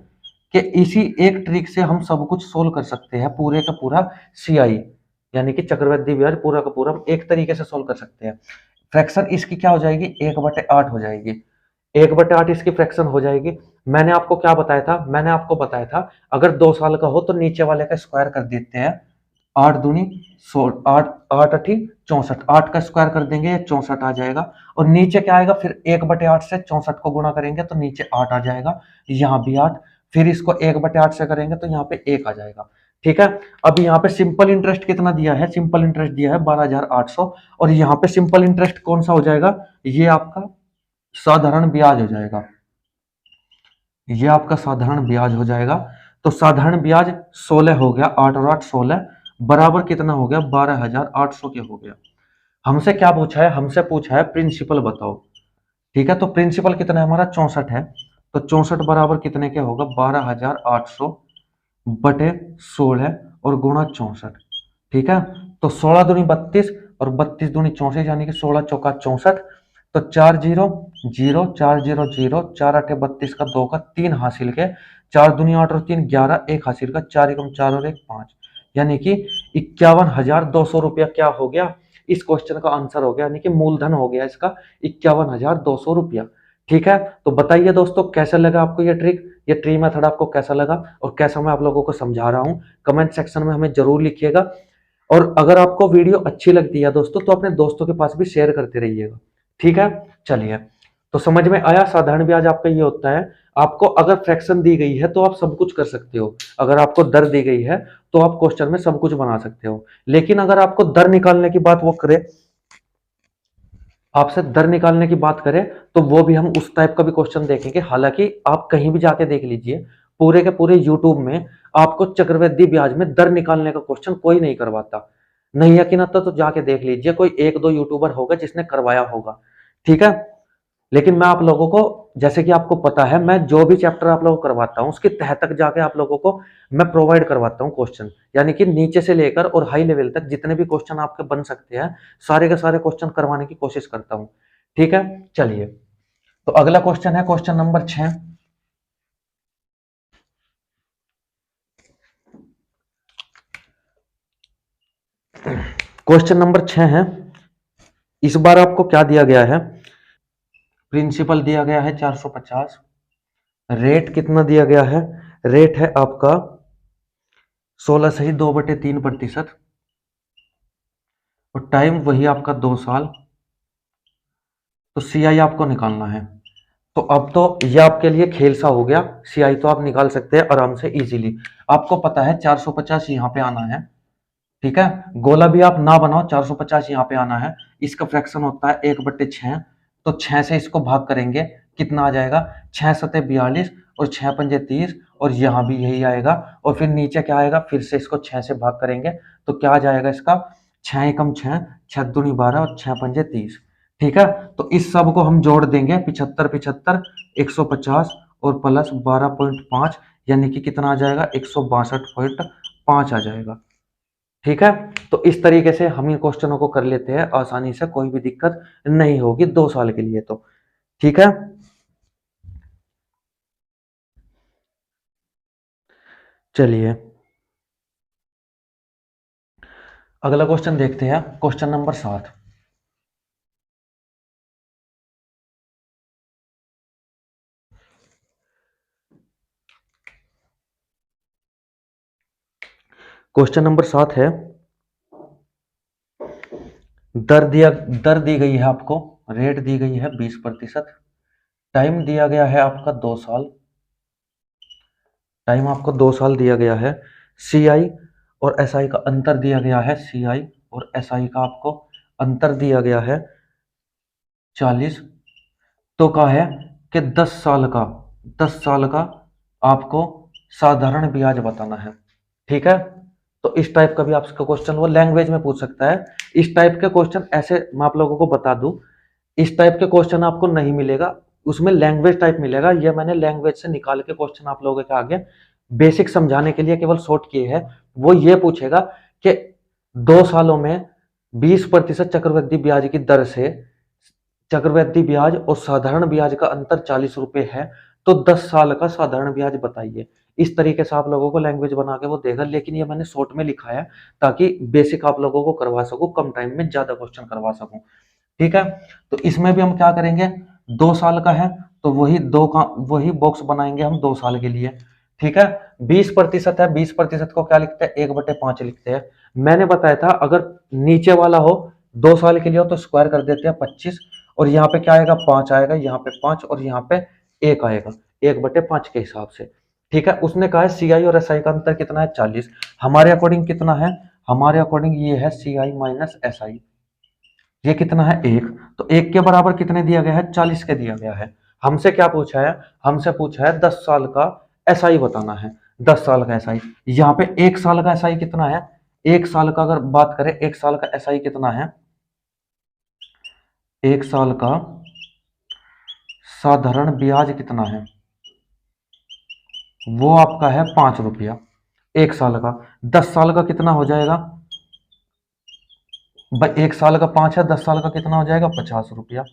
कि इसी एक ट्रिक से हम सब कुछ सोल्व कर सकते हैं, पूरे का पूरा सीआई यानी कि चक्रवृद्धि ब्याज पूरा का पूरा हम एक तरीके से सोल्व कर सकते हैं। फ्रैक्शन इसकी क्या हो जाएगी, 1/8 हो जाएगी। 1/8 इसकी फ्रैक्शन हो जाएगी। मैंने आपको क्या बताया था, मैंने आपको बताया था अगर 2 साल का हो तो नीचे वाले का स्क्वायर कर देते हैं। 8 दूनी 16, 8 8 अठी 64, 8 का स्क्वायर कर देंगे ये 64 आ जाएगा। और नीचे क्या आएगा, फिर 1/8 से 64 को गुणा करेंगे तो नीचे 8 आ जाएगा, यहाँ भी 8। फिर इसको 1/8 से करेंगे तो यहाँ पे 1 आ जाएगा। ठीक है। अब यहाँ पे सिंपल इंटरेस्ट कितना दिया है, सिंपल इंटरेस्ट दिया है 12,800। और यहाँ पे सिंपल इंटरेस्ट कौन सा हो जाएगा, ये आपका साधारण ब्याज हो जाएगा, ये आपका साधारण ब्याज हो जाएगा। तो साधारण ब्याज 16 हो गया, 8 और 8 16 बराबर कितना हो गया, 12,800 के हो गया। हमसे क्या पूछा है, हमसे पूछा है प्रिंसिपल बताओ। ठीक है, तो प्रिंसिपल कितना है हमारा 64 है, तो 64 बराबर कितने के होगा, 12,800 बटे 16 और गुणा 64। ठीक है, तो 16 दूनी 32 और 32 दूनी 64 यानी कि 16 चौका 64। तो 4 जीरो जीरो 4 जीरो जीरो 4 अठे 32 का 2 का 3 हासिल के, 4 दूनी 8 और 3 11 1 हासिल का, 4 एकम 4 और 1 5 यानी कि 51,200 रुपया क्या हो गया, इस क्वेश्चन का आंसर हो गया, यानी कि मूलधन हो गया इसका 51,200 रुपया। ठीक है, तो बताइए दोस्तों कैसा लगा आपको ये ट्रिक, ये ट्री मेथड आपको कैसा लगा और कैसा मैं आप लोगों को समझा रहा हूं, कमेंट सेक्शन में हमें जरूर लिखिएगा। और अगर आपको वीडियो अच्छी लगती है दोस्तों तो अपने दोस्तों के पास भी शेयर करते रहिएगा। ठीक है, चलिए, तो समझ में आया साधारण ब्याज आपका ये होता है। आपको अगर फ्रैक्शन दी गई है तो आप सब कुछ कर सकते हो, अगर आपको दर दी गई है तो आप क्वेश्चन में सब कुछ बना सकते हो। लेकिन अगर आपको दर निकालने की बात वो करे, आपसे दर निकालने की बात करें तो वो भी हम उस टाइप का भी क्वेश्चन देखेंगे। हालांकि आप कहीं भी जाके देख लीजिए, पूरे के पूरे यूट्यूब में आपको चक्रवृद्धि ब्याज में दर निकालने का क्वेश्चन कोई नहीं करवाता। नहीं यकीन आता तो जाके देख लीजिए, कोई एक दो यूट्यूबर होगा जिसने करवाया होगा। ठीक है, लेकिन मैं आप लोगों को, जैसे कि आपको पता है, मैं जो भी चैप्टर आप लोगों को करवाता हूं उसके तह तक जाके आप लोगों को मैं प्रोवाइड करवाता हूं क्वेश्चन, यानी कि नीचे से लेकर और हाई लेवल तक जितने भी क्वेश्चन आपके बन सकते हैं सारे के सारे क्वेश्चन करवाने की कोशिश करता हूं। ठीक है, चलिए, तो अगला क्वेश्चन है क्वेश्चन नंबर 6। क्वेश्चन नंबर 6 है, इस बार आपको क्या दिया गया है, प्रिंसिपल दिया गया है 450, रेट कितना दिया गया है, रेट है आपका 16 सही 2/3%, और टाइम वही आपका 2 साल। तो सीआई आपको निकालना है। तो अब तो ये आपके लिए खेल सा हो गया, सीआई तो आप निकाल सकते हैं आराम से इजीली। आपको पता है 450 यहाँ पे आना है। ठीक है, गोला भी आप ना बनाओ, 450 यहाँ पे आना है। इसका फ्रैक्शन होता है 1/6, तो 6 से इसको भाग करेंगे कितना आ जाएगा, 6 सते 42 और 6 पंजे 30, और यहाँ भी यही आएगा। और फिर नीचे क्या आएगा, फिर से इसको 6 से भाग करेंगे तो क्या आ जाएगा इसका, 6 एकम 6, 6 दूनी 12 और 6 पंजे 30। ठीक है, तो इस सब को हम जोड़ देंगे, 75 75 150 और प्लस 12.5 यानी कि कितना आ जाएगा, 162.5 आ जाएगा। ठीक है, तो इस तरीके से हम इन क्वेश्चनों को कर लेते हैं आसानी से, कोई भी दिक्कत नहीं होगी 2 साल के लिए तो। ठीक है, चलिए अगला क्वेश्चन देखते हैं, क्वेश्चन नंबर 7। क्वेश्चन नंबर 7 है, दर दी गई है आपको, रेट दी गई है 20%, टाइम दिया गया है आपका 2 साल, टाइम आपको 2 साल दिया गया है, सीआई और एसआई का अंतर दिया गया है, सीआई और एसआई का आपको अंतर दिया गया है 40। तो कहा है कि 10 साल का आपको साधारण ब्याज बताना है। ठीक है, तो इस टाइप का भी आपका क्वेश्चन वो लैंग्वेज में पूछ सकता है। इस टाइप के क्वेश्चन ऐसे मैं आप लोगों को बता दूं, इस टाइप के क्वेश्चन आपको नहीं मिलेगा, उसमें लैंग्वेज टाइप मिलेगा। ये मैंने लैंग्वेज से निकाल के क्वेश्चन आप लोगों के आगे बेसिक समझाने के लिए केवल शॉर्ट किए हैं। वो ये पूछेगा कि 2 सालों में 20% चक्रवृद्धि ब्याज की दर से चक्रवृद्धि ब्याज और साधारण ब्याज का अंतर 40 रुपए है, तो 10 साल का साधारण ब्याज बताइए। इस तरीके से आप लोगों को लैंग्वेज बना के वो देगा, लेकिन ये मैंने शॉर्ट में लिखा है ताकि बेसिक आप लोगों को करवा सकूं, कम टाइम में ज्यादा क्वेश्चन करवा सकूं। ठीक है, तो इसमें भी हम क्या करेंगे, 2 साल का है तो वही बॉक्स बनाएंगे हम 2 साल के लिए। ठीक है, 20% है, 20% को क्या लिखते हैं, 1/5 लिखते हैं। मैंने बताया था अगर नीचे वाला हो 2 साल के लिए हो तो स्क्वायर कर देते हैं 25, और यहाँ पे क्या आएगा, 5 आएगा, यहाँ पे 5 और यहाँ पे 1 आएगा, 1/5 के हिसाब से। ठीक है, उसने कहा है सी आई और एस आई का अंतर कितना है, 40। हमारे अकॉर्डिंग कितना है, हमारे अकॉर्डिंग ये है सी आई माइनस एस आई, ये कितना है, 1। तो 1 के बराबर कितने दिया गया है, 40 के दिया गया है। हमसे क्या पूछा है, हमसे पूछा है 10 साल का एसआई बताना है, 10 साल का एसआई। यहाँ पे 1 साल का एसआई कितना है, 1 साल का अगर बात करें, 1 साल का एसआई कितना है, 1 साल का साधारण ब्याज कितना है, वो आपका है 5 रुपया 1 साल का। 10 साल का कितना हो जाएगा, 1 साल का 5 है, 10 साल का कितना हो जाएगा, 50 रुपया।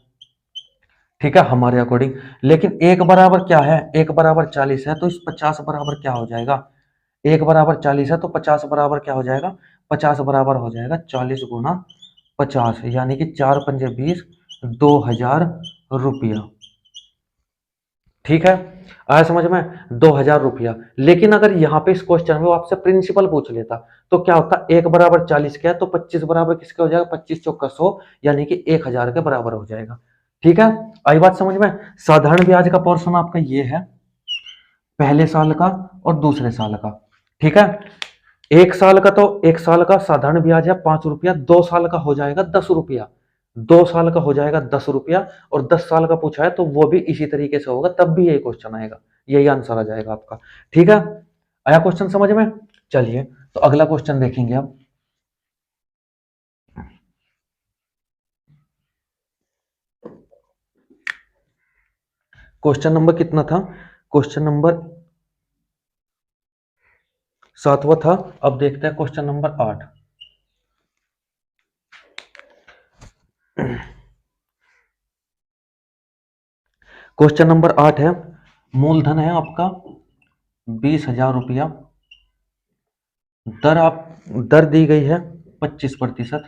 ठीक है, हमारे अकॉर्डिंग। लेकिन 1 बराबर क्या है, 1 बराबर 40 है, तो इस 50 बराबर क्या हो जाएगा, 1 बराबर 40 है तो 50 बराबर क्या हो जाएगा, 50 बराबर हो जाएगा 40 गुना 50, यानी कि 4 पंजे 20, 2000 रुपया। ठीक है, आया समझ में, 2000 रुपया। लेकिन अगर यहाँ पे इस क्वेश्चन में वो आपसे प्रिंसिपल पूछ लेता तो क्या होता, 1 बराबर 40 क्या है, तो 25 बराबर किसके हो जाएगा, 25 चौका 100, यानी कि 1000 के बराबर हो जाएगा। ठीक है, आई बात समझ में। साधारण ब्याज का पोर्शन आपका ये है, पहले साल का और दूसरे साल का। ठीक है, 1 साल का, तो 1 साल का साधारण ब्याज है 5 रुपया, 2 साल का हो जाएगा 10 रुपया, 2 साल का हो जाएगा 10 रुपया, और 10 साल का पूछा है तो वो भी इसी तरीके से होगा, तब भी यही क्वेश्चन आएगा, यही आंसर आ जाएगा आपका। ठीक है, आया क्वेश्चन समझ में। चलिए, तो अगला क्वेश्चन देखेंगे अब। क्वेश्चन नंबर कितना था, क्वेश्चन नंबर 7वां था। अब देखते हैं क्वेश्चन नंबर 8। क्वेश्चन नंबर 8 है, मूलधन है आपका 20,000 रुपया, दर दी गई है 25%,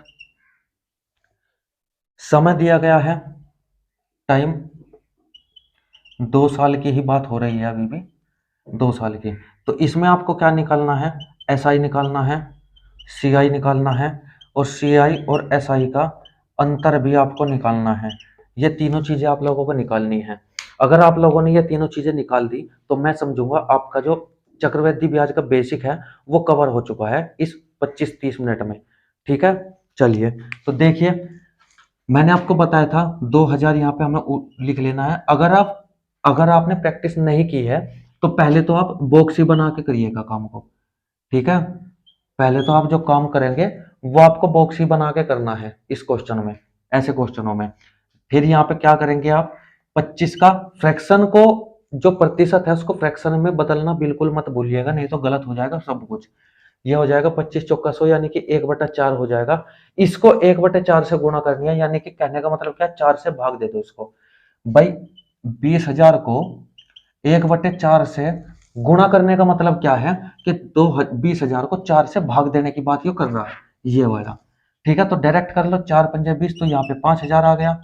समय दिया गया है, टाइम 2 साल की ही बात हो रही है अभी भी, 2 साल की। तो इसमें आपको क्या निकालना है, एस आई निकालना है, सी आई निकालना है, और सी आई और एस आई का अंतर भी आपको निकालना है। ये तीनों चीजें आप लोगों को निकालनी है। अगर आप लोगों ने ये तीनों चीजें निकाल दी तो मैं समझूंगा आपका जो चक्रवृद्धि ब्याज का बेसिक है वो कवर हो चुका है इस 25-30 मिनट में। ठीक है, चलिए, तो देखिए, मैंने आपको बताया था 2000 यहाँ पे हमें लिख लेना है। अगर आपने प्रैक्टिस नहीं की है तो पहले तो आप बॉक्स ही बना के करिएगा काम को। ठीक है, पहले तो आप जो काम करेंगे वो आपको बॉक्स ही बना के करना है इस क्वेश्चन में, ऐसे क्वेश्चनों में। फिर यहाँ पे क्या करेंगे आप, 25 का फ्रैक्शन को, जो प्रतिशत है उसको फ्रैक्शन में बदलना बिल्कुल मत भूलिएगा, नहीं तो गलत हो जाएगा सब कुछ। ये हो जाएगा 25 चौका 100, यानी कि 1/4 हो जाएगा। इसको 1/4 से गुणा करनी है, यानी कि कहने का मतलब क्या, 4 से भाग दे दो इसको। भाई 20,000 को 1/4 से गुणा करने का मतलब क्या है कि 20,000 को 4 से भाग देने की बात ये कर रहा है, ये वाला। ठीक है, तो डायरेक्ट कर लो, 4 पंजे 20, तो यहाँ पे 5,000 आ गया,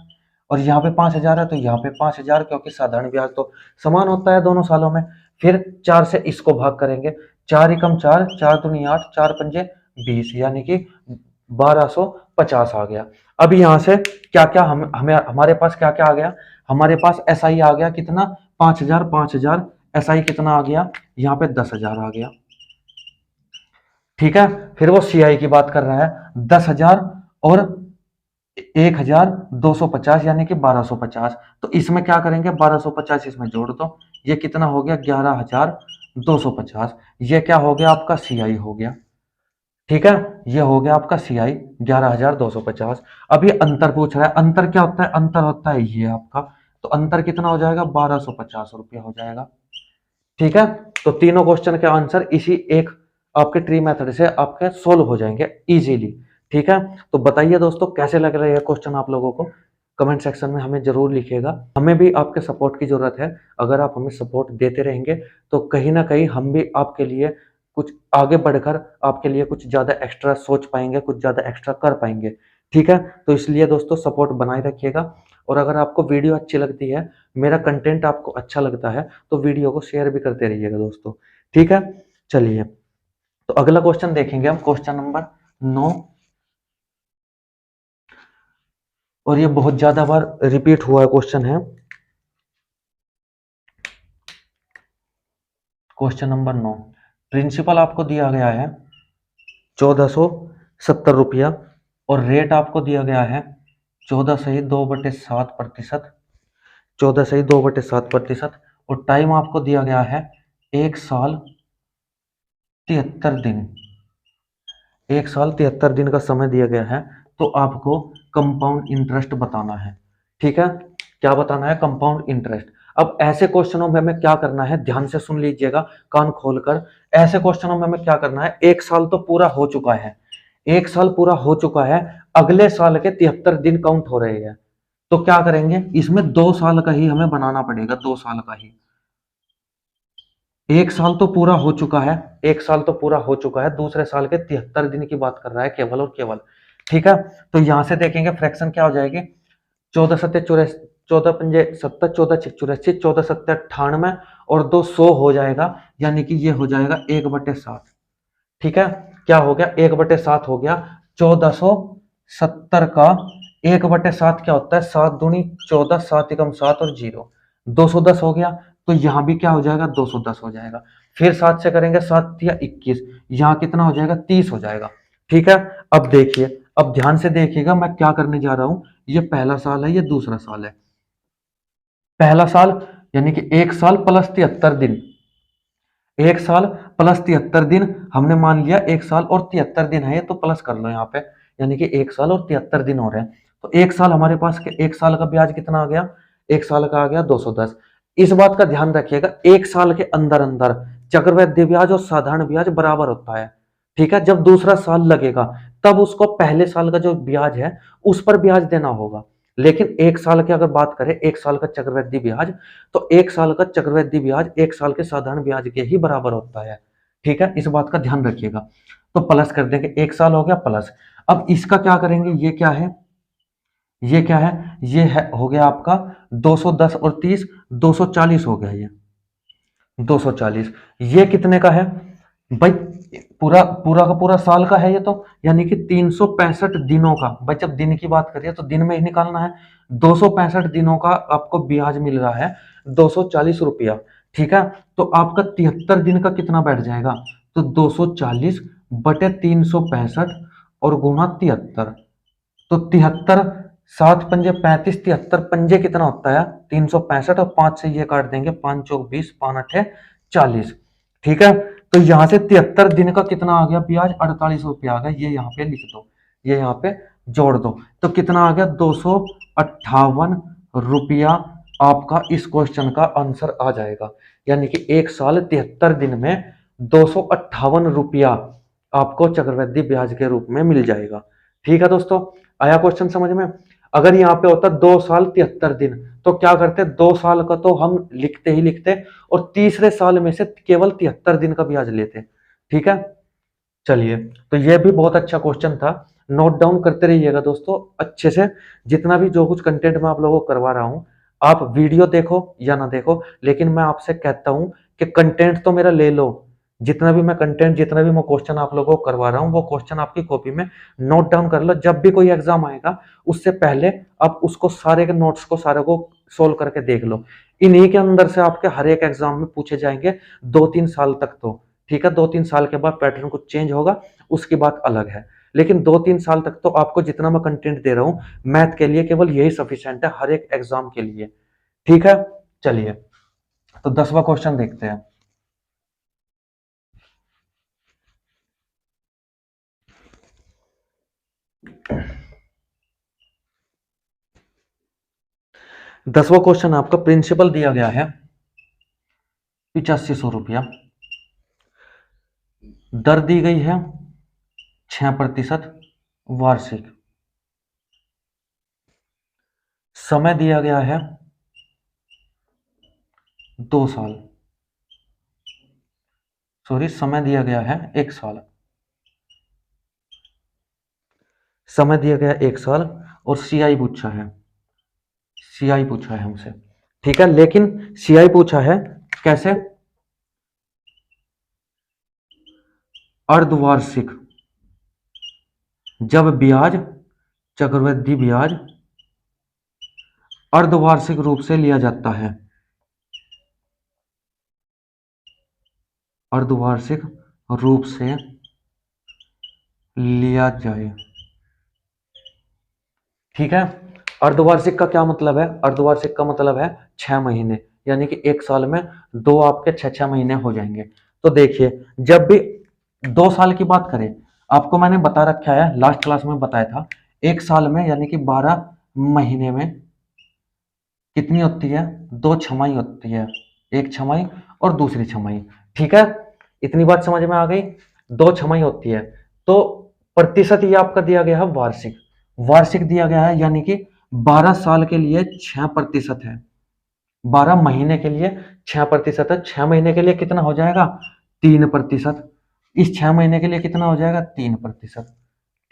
और यहाँ पे 5,000 है तो यहाँ पे 5,000, क्योंकि साधारण ब्याज तो समान होता है दोनों सालों में। फिर 4 से इसको भाग करेंगे, 4 एकम 4, 4 दूनी 8, 4 पंजे 20, यानी कि 1250 आ गया। अब यहाँ से क्या क्या हमें हमारे पास क्या क्या आ गया, हमारे पास एस आई आ गया कितना, 5,000, 5,000, एस आई कितना आ गया, यहाँ पे 10,000 आ गया। ठीक है, फिर वो सी आई की बात कर रहा है, 10,000 और 1,250, यानी कि 1250। तो इसमें क्या करेंगे, 1250 इसमें जोड़ दो, ये कितना हो गया, 11,250। ये क्या हो गया, आपका सी आई हो गया। ठीक है, ये हो गया आपका सी आई 11,250। अब ये अंतर पूछ रहा है, अंतर क्या होता है, अंतर होता है ये आपका, तो अंतर कितना हो जाएगा, 1250 रुपया हो जाएगा। ठीक है, तो तीनों क्वेश्चन के आंसर इसी एक आपके ट्री मेथड से आपके सोल्व हो जाएंगे इजीली। ठीक है, तो बताइए दोस्तों कैसे लग रहे हैं क्वेश्चन आप लोगों को। कमेंट सेक्शन में हमें जरूर लिखिएगा। हमें भी आपके सपोर्ट की जरूरत है। अगर आप हमें सपोर्ट देते रहेंगे तो कहीं ना कहीं हम भी आपके लिए कुछ आगे बढ़कर आपके लिए कुछ ज्यादा एक्स्ट्रा सोच पाएंगे, कुछ ज्यादा एक्स्ट्रा कर पाएंगे। ठीक है, तो इसलिए दोस्तों सपोर्ट बनाए रखिएगा। और अगर आपको वीडियो अच्छी लगती है, मेरा कंटेंट आपको अच्छा लगता है, तो वीडियो को शेयर भी करते रहिएगा दोस्तों। ठीक है, चलिए तो अगला क्वेश्चन देखेंगे हम, क्वेश्चन नंबर 9। और ये बहुत ज्यादा बार रिपीट हुआ क्वेश्चन है। क्वेश्चन नंबर 9, प्रिंसिपल आपको दिया गया है 1470 रुपया और रेट आपको दिया गया है 14 सही 2/7%। 14 सही 2/7%। और टाइम आपको दिया गया है 1 साल 73 दिन। 1 साल 73 दिन का समय दिया गया है। तो आपको कंपाउंड इंटरेस्ट बताना है। ठीक है, क्या बताना है? Compound interest. अब ऐसे क्वेश्चनों में हमें क्या करना है, ध्यान से सुन लीजिएगा कान खोलकर। ऐसे क्वेश्चनों में हमें क्या करना है, 1 साल तो पूरा हो चुका है, 1 साल पूरा हो चुका है, अगले साल के 73 दिन काउंट हो रहे हैं। तो क्या करेंगे, इसमें 2 साल का ही हमें बनाना पड़ेगा, 2 साल का ही। 1 साल तो पूरा हो चुका है, 1 साल तो पूरा हो चुका है, दूसरे साल के 73 दिन की बात कर रहा है केवल और केवल। ठीक है, तो यहां से देखेंगे फ्रैक्शन क्या हो जाएगी, 14 सत्ते 84, 14 पंजे 70, 14 6 84, 14 सत्ते 98 और 200 हो जाएगा, यानी कि ये हो जाएगा 1/7। ठीक है, क्या हो गया, 1/7 हो गया। 1470 का 1/7 क्या होता है, 7 दूनी 14, 7 एकम 7 और 0, 210 हो गया। तो यहां भी क्या हो जाएगा, 210 हो जाएगा। फिर 7 से करेंगे, 7 या 21, यहां कितना हो जाएगा, 30 हो जाएगा। ठीक है, अब देखिए, अब ध्यान से देखिएगा मैं क्या करने जा रहा हूं। ये पहला साल है, ये दूसरा साल है। पहला साल यानी कि 1 साल प्लस 73 दिन, 1 साल प्लस 73 दिन। हमने मान लिया 1 साल और 73 दिन है, तो प्लस कर लो यहाँ पे, यानी कि 1 साल और 73 दिन हो रहे हैं। तो 1 साल हमारे पास के 1 साल का ब्याज कितना आ गया, 1 साल का आ गया 210। इस बात का ध्यान रखिएगा, 1 साल के अंदर अंदर चक्रवृद्धि ब्याज और साधारण ब्याज बराबर होता है। ठीक है, जब दूसरा साल लगेगा तब उसको पहले साल का जो ब्याज है उस पर ब्याज देना होगा। लेकिन 1 साल की अगर बात करें, 1 साल का चक्रवृद्धि ब्याज, तो 1 साल का चक्रवृद्धि ब्याज 1 साल के साधारण ब्याज के ही बराबर होता है। ठीक है, इस बात का ध्यान रखिएगा। तो प्लस कर देंगे, 1 साल हो गया प्लस। अब इसका क्या करेंगे, ये क्या है, ये क्या है, ये है हो गया आपका 210 और 30, 240 हो गया ये 240। ये कितने का है भाई, पूरा पूरा का पूरा साल का है ये तो, यानी कि 365 दिनों का। भाई जब दिन की बात करिए तो दिन में ही निकालना है। 265 दिनों का आपको ब्याज मिल रहा है 240 रुपया। ठीक है, तो आपका 73 दिन का कितना बैठ जाएगा, तो 240/365 और गुना 73। तो 73, 7 पंजे 35, 73 पंजे कितना होता है, 365, और 5 से ये काट देंगे, 5 चौक 20, 5 8 40। ठीक है, तो यहां से 73 दिन का कितना आ गया ब्याज, 48 रुपया आ गया। ये यहाँ पे लिख दो, ये यहाँ पे जोड़ दो, तो कितना आ गया, 258 रुपया आपका इस क्वेश्चन का आंसर आ जाएगा। यानी कि 1 साल 73 दिन में 258 रुपया आपको चक्रवृद्धि ब्याज के रूप में मिल जाएगा। ठीक है दोस्तों, आया क्वेश्चन समझ में? अगर यहाँ पे होता 2 साल 73 दिन, तो क्या करते, 2 साल का तो हम लिखते ही लिखते और तीसरे साल में से केवल 73 दिन का ब्याज लेते। ठीक है, चलिए, तो यह भी बहुत अच्छा क्वेश्चन था। नोट डाउन करते रहिएगा दोस्तों अच्छे से। जितना भी जो कुछ कंटेंट मैं आप लोगों को करवा रहा हूं, आप वीडियो देखो या ना देखो, लेकिन मैं आपसे कहता हूं कि कंटेंट तो मेरा ले लो। जितना भी मैं कंटेंट, जितना भी मैं क्वेश्चन आप लोगों को करवा रहा हूं, वो क्वेश्चन आपकी कॉपी में नोट डाउन कर लो। जब भी कोई एग्जाम आएगा उससे पहले आप उसको सारे के नोट्स को सारे को सोल्व करके देख लो। इन्हीं के अंदर से आपके हर एक एग्जाम में पूछे जाएंगे 2-3 साल तक तो। ठीक है, 2-3 साल के बाद पैटर्न कुछ चेंज होगा, उसकी बात अलग है। लेकिन 2-3 साल तक तो आपको जितना मैं कंटेंट दे रहा हूं मैथ के लिए, केवल यही सफिशिएंट है हर एक एग्जाम के लिए। ठीक है, चलिए, तो 10वां क्वेश्चन देखते हैं। 10वां क्वेश्चन आपका प्रिंसिपल दिया गया है 8500 रुपया, दर दी गई है 6% वार्षिक। समय दिया गया है 2 साल, सॉरी समय दिया गया है 1 साल, समय दिया गया 1 साल और सीआई पूछा है, सीआई पूछा है हमसे। ठीक है, लेकिन सीआई पूछा है कैसे, अर्धवार्षिक, जब ब्याज, चक्रवृद्धि ब्याज अर्धवार्षिक रूप से लिया जाता है, अर्धवार्षिक रूप से लिया जाए। ठीक है, अर्धवार्षिक का क्या मतलब है, अर्धवार्षिक का मतलब है 6 महीने, यानी कि 1 साल में दो आपके 6 6 महीने हो जाएंगे। तो देखिए, जब भी 2 साल की बात करें, आपको मैंने बता रखा है, लास्ट क्लास में बताया था, 1 साल में यानी कि 12 महीने में कितनी होती है, 2 छमाही होती है, एक छमाही और दूसरी छमाही। ठीक है, इतनी बात समझ में आ गई, 2 छमाही होती है। तो प्रतिशत ये आपका दिया गया है वार्षिक, वार्षिक दिया गया है, यानी कि 12 साल के लिए 6% है, 12 महीने के लिए 6% है, 6 महीने के लिए कितना हो जाएगा, 3%, इस 6 महीने के लिए कितना हो जाएगा, 3%।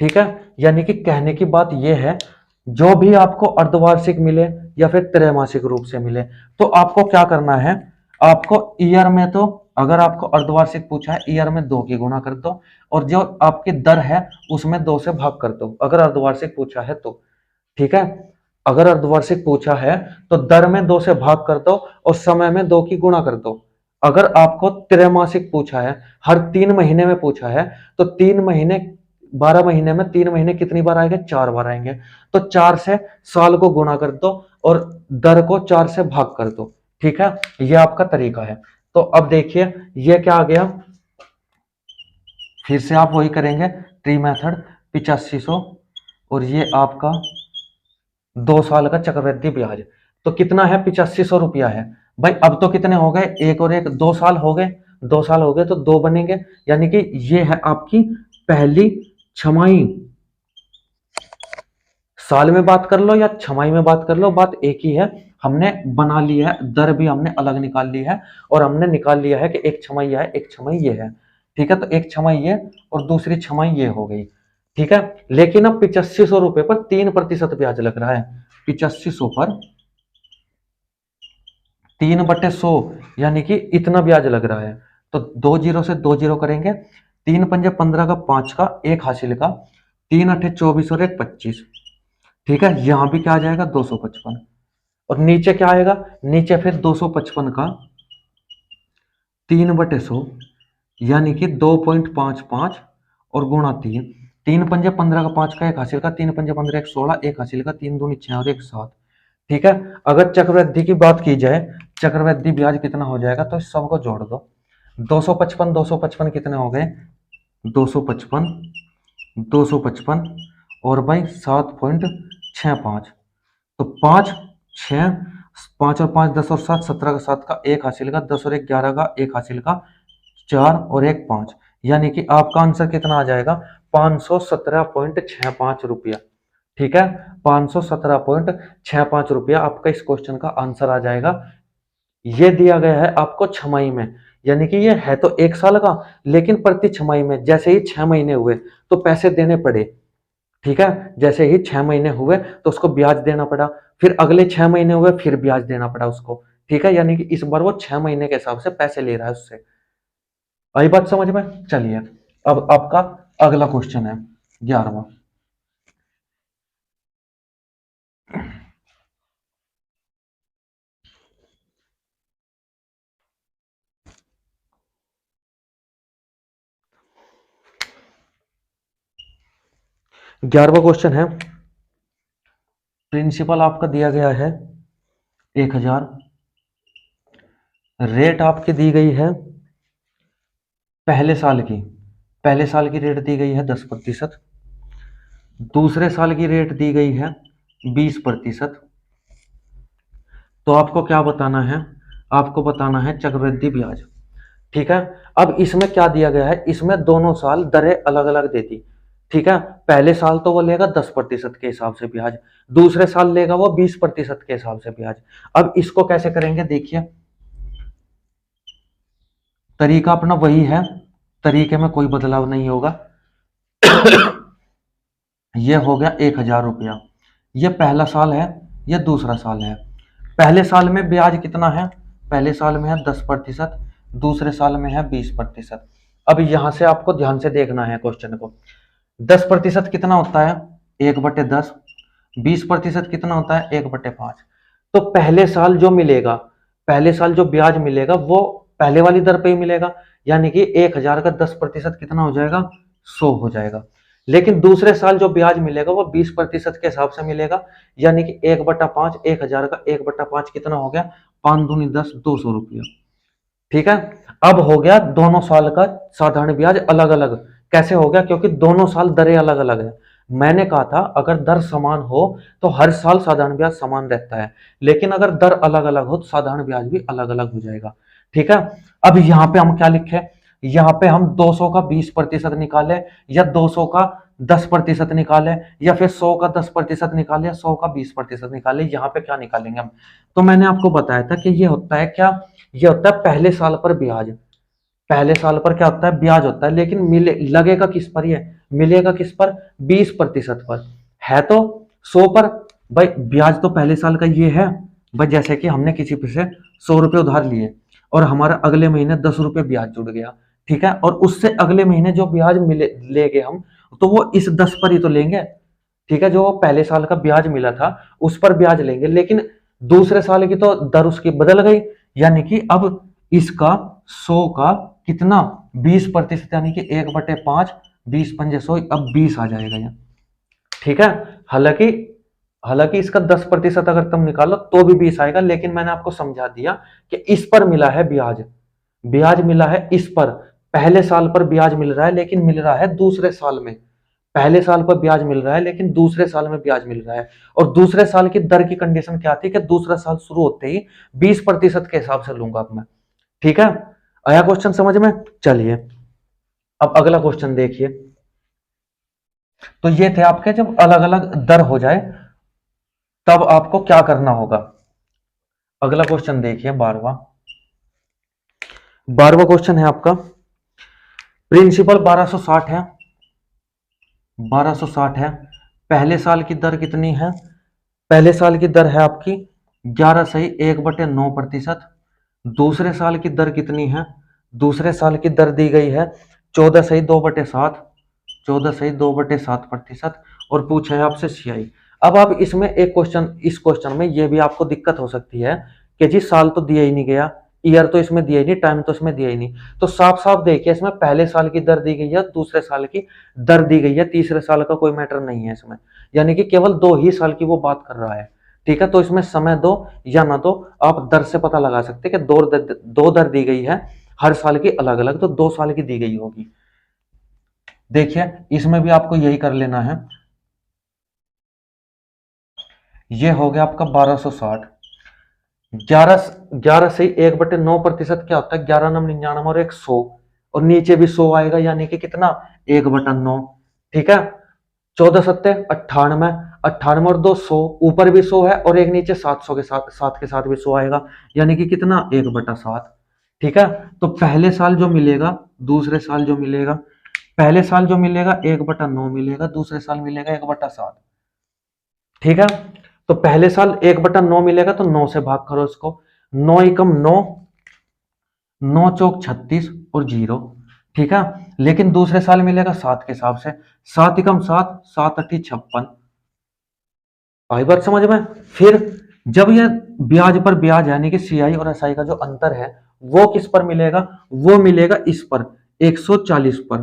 ठीक है, यानी कि कहने की बात यह है, जो भी आपको अर्धवार्षिक मिले या फिर त्रैमासिक रूप से मिले, तो आपको क्या करना है, आपको ईयर में, तो अगर आपको अर्धवार्षिक पूछा है, ईयर में 2 की गुणा कर दो, और जो आपकी दर है उसमें 2 से भाग कर दो, अगर अर्धवार्षिक पूछा है तो। ठीक है, अगर अर्धवार्षिक पूछा है तो दर में 2 से भाग कर दो और समय में 2 की गुणा कर दो। अगर आपको त्रैमासिक पूछा है, हर 3 महीने में पूछा है, तो 3 महीने, 12 महीने में 3 महीने कितनी बार आएंगे, 4 बार आएंगे, तो 4 से साल को गुणा कर दो और दर को 4 से भाग कर दो। ठीक है, ये आपका तरीका है। तो अब देखिए ये क्या आ गया, फिर से आप वही करेंगे, ट्री मेथड 8500, और ये आपका 2 साल का चक्रवृद्धि ब्याज, तो कितना है, 8500 रुपया है। भाई अब तो कितने हो गए, एक और एक 2 साल हो गए, 2 साल हो गए तो 2 बनेंगे, यानी कि ये है आपकी पहली छमाही। साल में बात कर लो या छमाही में बात कर लो, बात एक ही है, हमने बना ली है, दर भी हमने अलग निकाल ली है, और हमने निकाल लिया है कि एक छमाही है, एक छमाही ये है। ठीक है, तो एक छमाही ये और दूसरी छमाही ये हो गई। ठीक है, लेकिन अब 8500 रुपये पर 3% ब्याज लग रहा है, 8500 पर 3/100, यानी कि इतना ब्याज लग रहा है। तो 2 जीरो से 2 जीरो करेंगे, 3 पंजे 15 का, 5 का, एक हासिल का, 3 अठे 24 और एक 25। ठीक है, यहां भी क्या आ जाएगा, 255, और नीचे क्या आएगा, नीचे फिर 255 का 3/100, यानी कि 2.55 और गुणा 3, 3 पंजे 15 का, 5 का, एक हासिल का, 3 पंजे 15 एक 16, एक हासिल का, 3 दूनी 6 और एक 7। ठीक है, अगर चक्रवृद्धि की बात की जाए, चक्रवृद्धि ब्याज कितना हो जाएगा, तो इस सबको जोड़ दो, 255 कितने हो गए, 255, 255 और भाई 7.65, तो 5 6, 5 और 5 10 और 7 17 का, 7 का, एक हासिल का, 10 और एक 11 का, एक हासिल का, 4 और एक 5, यानी कि आपका आंसर कितना आ जाएगा, 517.65 रुपया। ठीक है, 517.65 रुपया आपका इस क्वेश्चन का आंसर आ जाएगा। ये दिया गया है आपको छमाही में, यानी कि ये है तो 1 साल का, लेकिन प्रति छमाही में जैसे ही 6 महीने हुए तो पैसे देने पड़े। ठीक है, जैसे ही 6 महीने हुए तो उसको ब्याज देना पड़ा, फिर अगले 6 महीने हुए फिर ब्याज देना पड़ा उसको। ठीक है, यानी कि इस बार वो 6 महीने के हिसाब से पैसे ले रहा है उससे। आई बात समझ में, चलिए अब आपका अगला क्वेश्चन है 11वां। 11वां क्वेश्चन है, प्रिंसिपल आपका दिया गया है 1000, रेट आपकी दी गई है पहले साल की, पहले साल की रेट दी गई है 10%, दूसरे साल की रेट दी गई है 20%। तो आपको क्या बताना है, आपको बताना है चक्रवृद्धि ब्याज। ठीक है, अब इसमें क्या दिया गया है, इसमें दोनों साल दरें अलग अलग दे दी। ठीक है, पहले साल तो वो लेगा 10% के हिसाब से ब्याज, दूसरे साल लेगा वो 20% के हिसाब से ब्याज। अब इसको कैसे करेंगे देखिए, तरीका अपना वही है, तरीके में कोई बदलाव नहीं होगा। ये हो गया 1,000 रुपया, ये पहला साल है, ये दूसरा साल है। पहले साल में ब्याज कितना है, पहले साल में है 10%, दूसरे साल में है 20%। अब यहां से आपको ध्यान से देखना है क्वेश्चन को। 10% कितना होता है, 1/10। 20% कितना होता है, 1/5। तो पहले साल जो मिलेगा, पहले साल जो ब्याज मिलेगा वो पहले वाली दर पे ही मिलेगा, यानी कि 1,000 का 10% कितना हो जाएगा, 100 हो जाएगा। लेकिन दूसरे साल जो ब्याज मिलेगा वो 20% के हिसाब से मिलेगा, यानी कि 1/5, 1,000 का 1/5 कितना हो गया, 5 दूनी 10, 200 रुपया। ठीक है, अब हो गया दोनों साल का साधारण ब्याज अलग अलग। कैसे हो गया, क्योंकि दोनों साल दरें अलग अलग है। मैंने कहा था अगर दर समान हो तो हर साल साधारण ब्याज समान रहता है, लेकिन अगर दर अलग अलग हो तो साधारण ब्याज भी अलग अलग हो जाएगा। ठीक है, अब यहां पे हम क्या लिखे, यहां पे हम 200 का 20% निकाले, या 200 का 10% निकाले, या फिर 100 का 10% निकाले, या 100 का 20% निकाले। यहाँ पे क्या निकालेंगे हम, तो मैंने आपको बताया था कि ये होता है क्या, ये होता है पहले साल पर ब्याज। पहले साल पर क्या होता है, ब्याज होता है, लेकिन मिले लगेगा किस पर, ये मिलेगा किस पर, 20% पर। है तो 100 पर। भाई ब्याज तो पहले साल का ये है। भाई जैसे कि हमने किसी पे से 100 रुपए उधार लिए और हमारा अगले महीने 10 रुपए ब्याज जुड़ गया। ठीक है, और उससे अगले महीने जो ब्याज मिले लेंगे हम, तो वो इस 10 पर ही तो लेंगे। ठीक है, जो पहले साल का ब्याज मिला था उस पर ब्याज लेंगे, लेकिन दूसरे साल की तो दर उसकी बदल गई, यानी कि अब इसका 100 का कितना, 20%, यानी कि 1/5, 20×5 अब 20 आ जाएगा यहाँ। ठीक है, हालांकि हालांकि इसका 10% अगर तुम निकालो तो भी 20 आएगा, लेकिन मैंने आपको समझा दिया कि इस पर मिला है ब्याज, ब्याज मिला है इस पर। पहले साल पर ब्याज मिल रहा है लेकिन मिल रहा है दूसरे साल में, पहले साल पर ब्याज मिल रहा है लेकिन दूसरे साल में ब्याज मिल रहा है। और दूसरे साल की दर की कंडीशन क्या थी कि दूसरा साल शुरू होते ही 20% के हिसाब से लूंगा अब मैं। ठीक है, आया क्वेश्चन समझ में। चलिए अब अगला क्वेश्चन देखिए। तो ये थे आपके, जब अलग अलग दर हो जाए तब आपको क्या करना होगा। अगला क्वेश्चन देखिए, 12वां क्वेश्चन है आपका। प्रिंसिपल 1260 है, 1260 है। पहले साल की दर कितनी है, पहले साल की दर है आपकी 11/1/9%। दूसरे साल की दर कितनी है, दूसरे साल की दर दी गई है 14/2/7, 14/2/7%। और पूछा है आपसे सीआई। अब आप इसमें एक क्वेश्चन, इस क्वेश्चन में ये भी आपको दिक्कत हो सकती है कि जी साल तो दिया ही नहीं गया, ईयर तो इसमें दिया ही नहीं, टाइम तो इसमें दिया ही नहीं। तो साफ साफ देखिए इसमें पहले साल की दर दी गई है, दूसरे साल की दर दी गई है, तीसरे साल का कोई मैटर नहीं है इसमें, यानी कि केवल 2 ही साल की वो बात कर रहा है। ठीक है, तो इसमें समय दो या ना दो, आप दर से पता लगा सकते हैं कि दो दर दी गई है हर साल की अलग अलग, तो 2 साल की दी गई होगी। देखिए इसमें भी आपको यही कर लेना है। ये हो गया आपका 1260। 11 से 1/9% क्या होता है, 11×9 और 100, और नीचे भी 100 आएगा, यानी कि कितना, 1/9। ठीक है, 14×7 = 98, 98 और 200, ऊपर भी 100 है और एक नीचे 700 के साथ, 7 के साथ भी 100 आएगा, यानी कि कितना, 1/7। ठीक है, तो पहले साल जो मिलेगा, दूसरे साल जो मिलेगा, पहले साल जो मिलेगा 1/9 मिलेगा, दूसरे साल मिलेगा 1/7। ठीक है, तो पहले साल 1/9 मिलेगा तो 9 से भाग करो इसको, 9 एकम 9, 9 चौक 36 और 0। ठीक है, लेकिन दूसरे साल मिलेगा 7 के हिसाब से, 7 एकम 7, 7 अठी 56। आई बात समझ में। फिर जब ये ब्याज पर ब्याज यानी कि सीआई और एसआई का जो अंतर है वो किस पर मिलेगा, वो मिलेगा इस पर 140 पर।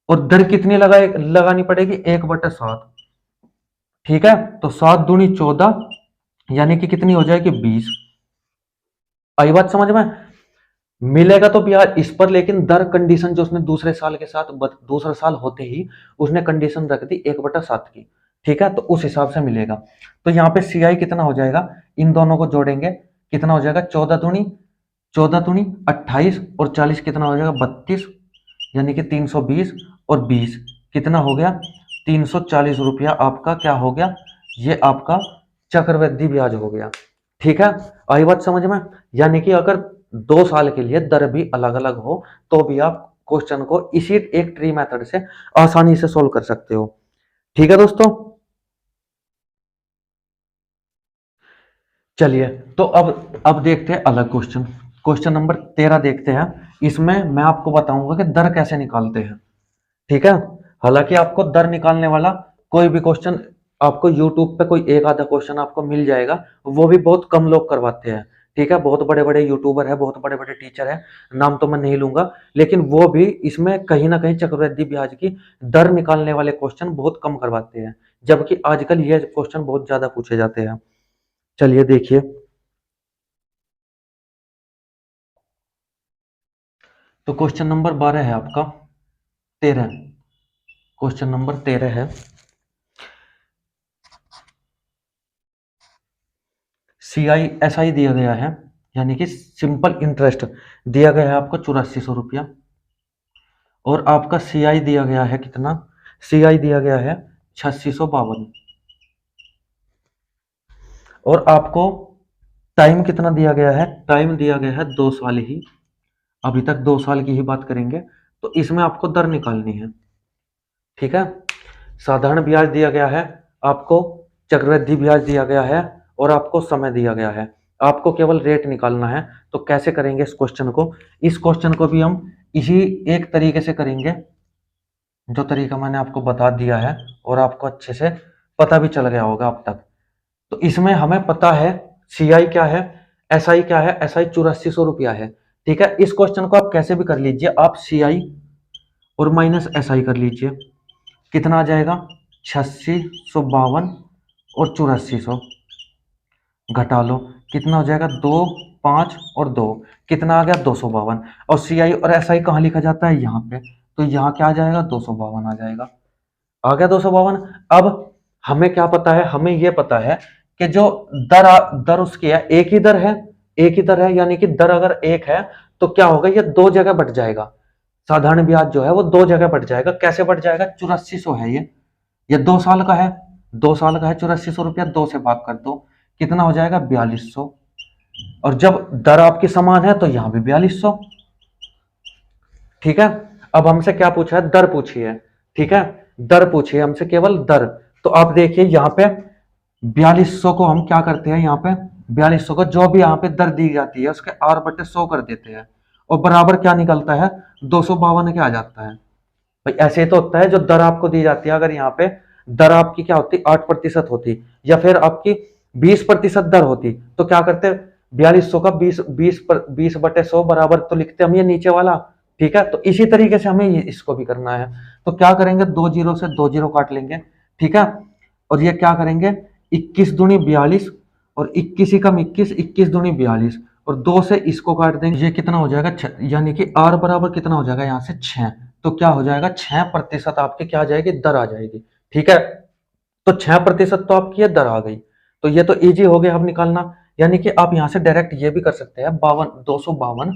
और दर कितनी लगानी पड़ेगी, 1/7। ठीक है, तो 7 दूनी 14, यानी कि कितनी हो जाएगी, 20। आई बात समझ में। मिलेगा तो ब्याज इस पर, लेकिन दर कंडीशन जो उसने दूसरे साल के साथ, दूसरा साल होते ही उसने कंडीशन रख दी 1/7 की। ठीक है, तो उस हिसाब से मिलेगा। तो यहाँ पे सीआई कितना हो जाएगा, इन दोनों को जोड़ेंगे कितना हो जाएगा, 14 दूनी 28 और 40 कितना हो जाएगा, 32, यानी कि 320 और 20 कितना हो गया, 340 रुपया आपका क्या हो गया, ये आपका चक्रवृद्धि ब्याज हो गया। ठीक है, आई बात समझ में। यानी कि अगर 2 साल के लिए दर भी अलग अलग हो तो भी आप क्वेश्चन को इसी एक ट्री मेथड से आसानी से सोल्व कर सकते हो। ठीक है दोस्तों, चलिए तो अब देखते हैं अलग क्वेश्चन। क्वेश्चन नंबर 13 देखते हैं। इसमें मैं आपको बताऊंगा कि दर कैसे निकालते हैं। ठीक है, हालांकि आपको दर निकालने वाला कोई भी क्वेश्चन आपको यूट्यूब पे कोई एक आधा क्वेश्चन आपको मिल जाएगा, वो भी बहुत कम लोग करवाते हैं। ठीक है, बहुत बड़े बड़े यूट्यूबर है, बहुत बड़े बड़े टीचर है, नाम तो मैं नहीं लूंगा, लेकिन वो भी इसमें कहीं ना कहीं चक्रवृद्धि ब्याज की दर निकालने वाले क्वेश्चन बहुत कम करवाते हैं, जबकि आजकल ये क्वेश्चन बहुत ज्यादा पूछे जाते हैं। चलिए देखिए, तो क्वेश्चन नंबर 12 है आपका, 13, क्वेश्चन नंबर 13 है। CISI दिया गया है, यानी कि सिंपल इंटरेस्ट दिया गया है आपको 8400 रुपया, और आपका CI दिया गया है कितना, CI दिया गया है 8652, और आपको टाइम कितना दिया गया है, टाइम दिया गया है 2 साल ही, अभी तक 2 साल की ही बात करेंगे। तो इसमें आपको दर निकालनी है। ठीक है, साधारण ब्याज दिया गया है आपको, चक्रवृद्धि ब्याज दिया गया है, और आपको समय दिया गया है। आपको केवल रेट निकालना है। तो कैसे करेंगे इस क्वेश्चन को, इस क्वेश्चन को भी हम इसी एक तरीके से करेंगे जो तरीका मैंने आपको बता दिया है, और आपको अच्छे से पता भी चल गया होगा अब तक। तो इसमें हमें पता है CI क्या है, SI क्या है, SI 8400 रुपया है। ठीक है, इस क्वेश्चन को आप कैसे भी कर लीजिए, आप CI और माइनस SI कर लीजिए, कितना आ जाएगा, 8652 और 8400 घटा लो, कितना हो जाएगा, 2, 5 और 2, कितना आ गया, 252। और CI और SI कहाँ लिखा जाता है, यहाँ पे, तो यहाँ क्या आ जाएगा, 252 आ जाएगा। आ गया 252। अब हमें क्या पता है, हमें यह पता है कि जो दर उसकी है, एक ही दर है, एक ही दर है, यानी कि दर अगर एक है तो क्या होगा, ये दो जगह बढ़ जाएगा। साधारण ब्याज जो है वो दो जगह बढ़ जाएगा। कैसे बढ़ जाएगा, 8400 है ये 2 साल का है, 2 साल का है, 8400 रुपया 2 से भाग कर दो, कितना हो जाएगा, 4200। और जब दर आपकी समान है तो यहां भी 4200। ठीक है, अब हमसे क्या पूछा है, दर पूछी है। ठीक है, दर पूछी है हमसे, केवल दर। तो आप देखिए यहाँ पे 4200 को हम क्या करते हैं, यहाँ पे 4200 को जो भी यहाँ पे दर दी जाती है उसके R/100 कर देते हैं, और बराबर क्या निकलता है, 252 के आ जाता है। भाई ऐसे ही तो होता है, जो दर आपको दी जाती है, अगर यहाँ पे दर आपकी क्या होती, 8% होती, या फिर आपकी 20% दर होती, तो क्या करते, 4200 का 20/100 बराबर तो लिखते हम ये नीचे वाला। ठीक है, तो इसी तरीके से हमें इसको भी करना है। तो क्या करेंगे, 2 जीरो से 2 जीरो काट लेंगे। ठीक है, और ये क्या करेंगे, 21 दूनी 42, और 21 ही कम 21, 21 दूनी 42, और 2 से इसको काट देंगे, ये कितना हो जाएगा, यानी कि R बराबर कितना हो जाएगा, यहाँ से 6। तो क्या हो जाएगा, 6% आपके क्या आ जाएगी, दर आ जाएगी। ठीक है, तो 6% तो आपकी ये दर आ गई। तो ये तो इजी हो गया अब निकालना। यानी कि आप यहां से डायरेक्ट ये भी कर सकते हैं, 252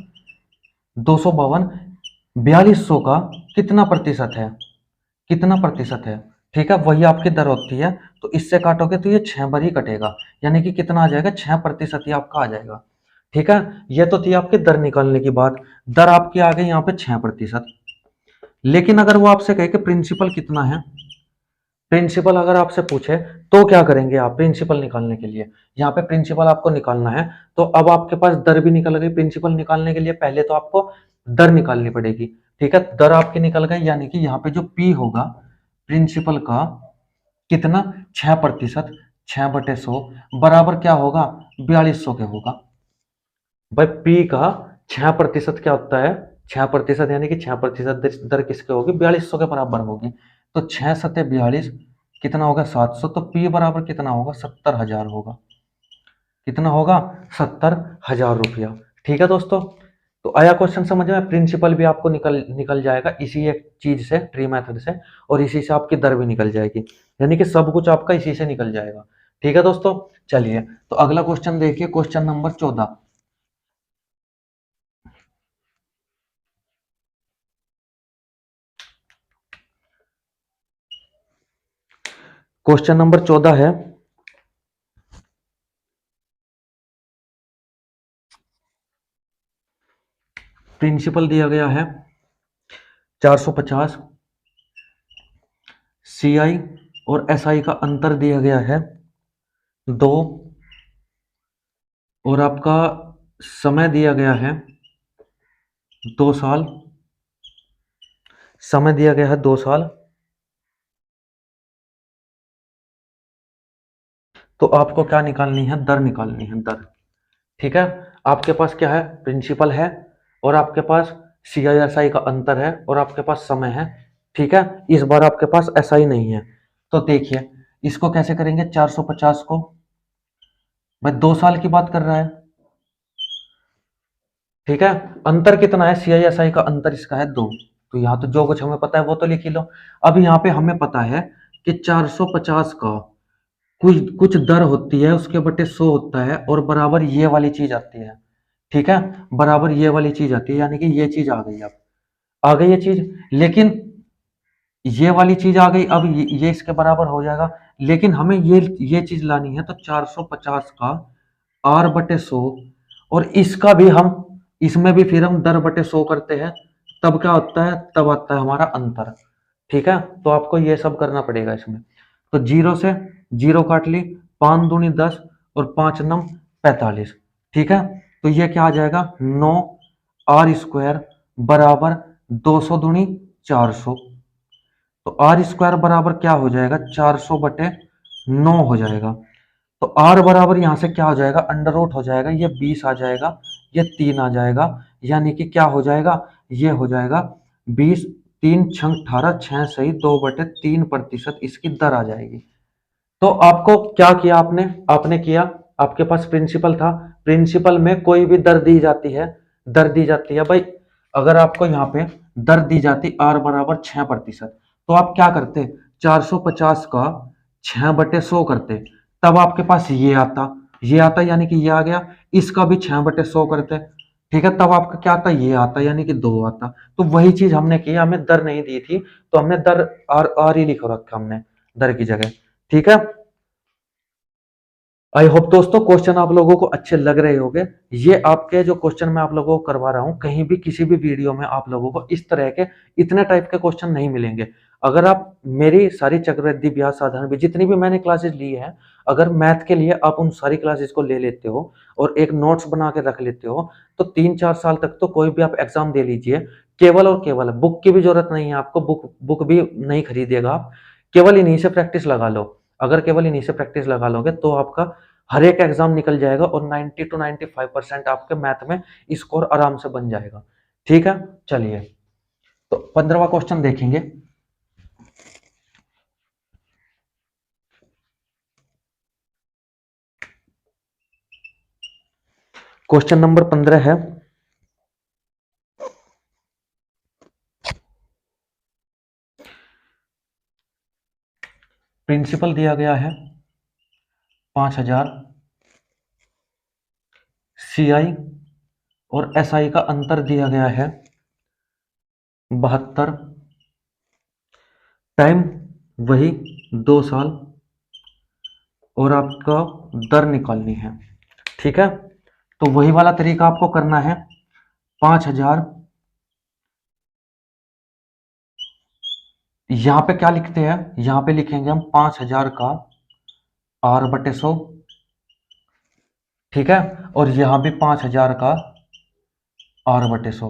4200 का कितना प्रतिशत है, कितना प्रतिशत है। ठीक है, वही आपकी दर होती है, तो इससे काटोगे तो ये 6 बार ही कटेगा, यानी कि कितना आ जाएगा, 6% ही आपका आ जाएगा। ठीक है, ये तो थी आपकी दर निकालने की बात। दर आपकी आ गई यहाँ पे 6%। लेकिन अगर वो आपसे कहे कि प्रिंसिपल कितना है, प्रिंसिपल अगर आपसे पूछे तो क्या करेंगे आप प्रिंसिपल निकालने के लिए, यहाँ पे प्रिंसिपल आपको निकालना है। तो अब आपके पास दर भी निकल गई, प्रिंसिपल निकालने के लिए पहले तो आपको दर निकालनी पड़ेगी। ठीक है, दर आपकी निकल गई, यानी कि यहाँ पे जो P होगा प्रिंसिपल का, कितना, 6%, 6/100 बराबर क्या होगा, 4200 के होगा। भाई P का 6% क्या होता है, 6%, यानी कि 6% दर किसके होगी, 4200 के बराबर होगी। तो 6×7=42, कितना होगा, 700। तो P बराबर कितना होगा, 70,000 होगा। कितना होगा, 70,000 रुपया। ठीक है दोस्तों, तो आया क्वेश्चन समझ में, प्रिंसिपल भी आपको निकल निकल जाएगा इसी एक चीज से, ट्री मेथड से, और इसी से आपकी दर भी निकल जाएगी, यानी कि सब कुछ आपका इसी से निकल जाएगा। ठीक है दोस्तों, चलिए तो अगला क्वेश्चन देखिए, क्वेश्चन नंबर 14। क्वेश्चन नंबर 14 है, प्रिंसिपल दिया गया है 450, सीआई और एसआई का अंतर दिया गया है 2, और आपका समय दिया गया है 2 साल, समय दिया गया है 2 साल। तो आपको क्या निकालनी है, दर निकालनी है, दर। ठीक है, आपके पास क्या है, प्रिंसिपल है, और आपके पास सीआईएसआई का अंतर है, और आपके पास समय है। ठीक है, इस बार आपके पास एसआई नहीं है। तो देखिए इसको कैसे करेंगे, 450 को, भाई 2 साल की बात कर रहा है। ठीक है, अंतर कितना है, सीआईएसआई का अंतर इसका है 2, तो यहाँ तो जो कुछ हमें पता है वो तो लिख ही लो। अब यहाँ पे हमें पता है कि 450 का कुछ कुछ दर होती है, उसके बटे 100 होता है, और बराबर ये वाली चीज आती है। ठीक है, बराबर ये वाली चीज आती है, यानी कि ये चीज आ गई। अब आ गई ये चीज, लेकिन ये वाली चीज आ गई, अब ये इसके बराबर हो जाएगा। लेकिन हमें ये चीज लानी है, तो 450 का आर बटे 100, और इसका भी हम, इसमें भी फिर हम दर बटे 100 करते हैं, तब क्या होता है, तब आता है हमारा अंतर। ठीक है, तो आपको ये सब करना पड़ेगा इसमें। तो जीरो से जीरो काट ली, 5 दूनी 10 और 5 नम 45। ठीक है, तो ये क्या आ जाएगा, 9 आर स्क्वायर बराबर 200 दूनी 400। तो आर स्क्वायर बराबर क्या हो जाएगा, 400 बटे 9 हो जाएगा। तो आर बराबर यहां से क्या हो जाएगा, अंडर रूट हो जाएगा, ये 20 आ जाएगा, ये 3 आ जाएगा, यानी कि क्या हो जाएगा, ये हो जाएगा 20, 3 छंग 18, 6 सही 2/3% इसकी दर आ जाएगी। तो आपको क्या किया आपने, आपने किया, आपके पास प्रिंसिपल था, प्रिंसिपल में कोई भी दर दी जाती है, दर दी जाती है भाई। अगर आपको यहाँ पे दर दी जाती आर बराबर 6%, तो आप क्या करते, 450 का 6/100 करते, तब आपके पास ये आता यानी कि ये आ गया, इसका भी 6/100 करते। ठीक है, तब आपका क्या आता, ये आता यानी कि 2 आता। तो वही चीज हमने की, हमें दर नहीं दी थी, तो हमने दर आर आर ही लिख रखा हमने दर की जगह। ठीक है, आई होप दोस्तों क्वेश्चन आप लोगों को अच्छे लग रहे होंगे। ये आपके जो क्वेश्चन मैं आप लोगों को करवा रहा हूं, कहीं भी किसी भी वीडियो में आप लोगों को इस तरह के इतने टाइप के क्वेश्चन नहीं मिलेंगे। अगर आप मेरी सारी चक्रवृद्धि ब्याज साधारण भी जितनी भी मैंने क्लासेस ली है, अगर मैथ के लिए आप उन सारी क्लासेस को ले लेते हो और एक नोट्स बना के रख लेते हो, तो 3-4 साल तक तो कोई भी आप एग्जाम दे लीजिए। केवल और केवल बुक की भी जरूरत नहीं है आपको, बुक भी नहीं खरीदेगा आप, केवल इन्हीं से प्रैक्टिस लगा लो। अगर केवल इन्हीं से प्रैक्टिस लगा लोगे तो आपका हर एक एग्जाम निकल जाएगा, और 90 to 95% आपके मैथ में स्कोर आराम से बन जाएगा। ठीक है, चलिए तो 15वां क्वेश्चन देखेंगे। क्वेश्चन नंबर 15 है, प्रिंसिपल दिया गया है 5000, सीआई और एसआई का अंतर दिया गया है 72, टाइम वही 2 साल, और आपका दर निकालनी है। ठीक है, तो वही वाला तरीका आपको करना है, 5000, यहां पे क्या लिखते हैं, यहां पे लिखेंगे हम 5000 का आर बटे 100। ठीक है, और यहां भी 5000 का आर बटे 100।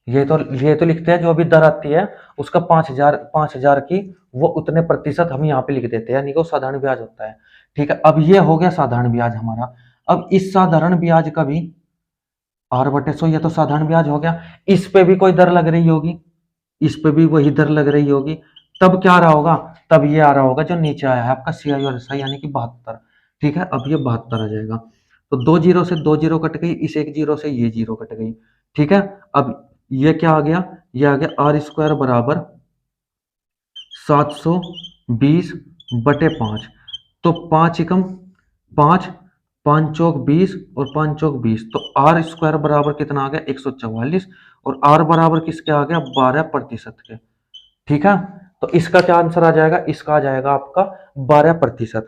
ये तो लिखते हैं, जो भी दर आती है उसका 5000 की वो उतने प्रतिशत हम यहाँ पे लिख देते हैं, यानी कि वो साधारण ब्याज होता है। ठीक है, अब ये हो गया साधारण ब्याज हमारा। अब इस साधारण ब्याज का भी आर बटे 100, ये तो साधारण ब्याज हो गया, इस पे भी कोई दर लग रही होगी, इस पे भी वही दर लग रही होगी, तब क्या आ रहा होगा, तब ये आ रहा होगा जो नीचे आया है आपका सीआई और एसआई, यानी कि 72। ठीक है, अब ये 72 आ जाएगा। तो 2 जीरो से 2 जीरो कट गई, इस एक जीरो से ये जीरो कट गई। ठीक है, अब ये क्या आ गया, ये आ गया आर स्क्वायर बराबर 720/5। तो 5 एकम 5, 5 चौक 20 और 5 चौक 20, तो आर स्क्वायर बराबर कितना आ गया, 144, और आर बराबर किसके आ गया, 12% के। ठीक है, तो इसका क्या आंसर आ जाएगा, इसका आ जाएगा आपका 12%।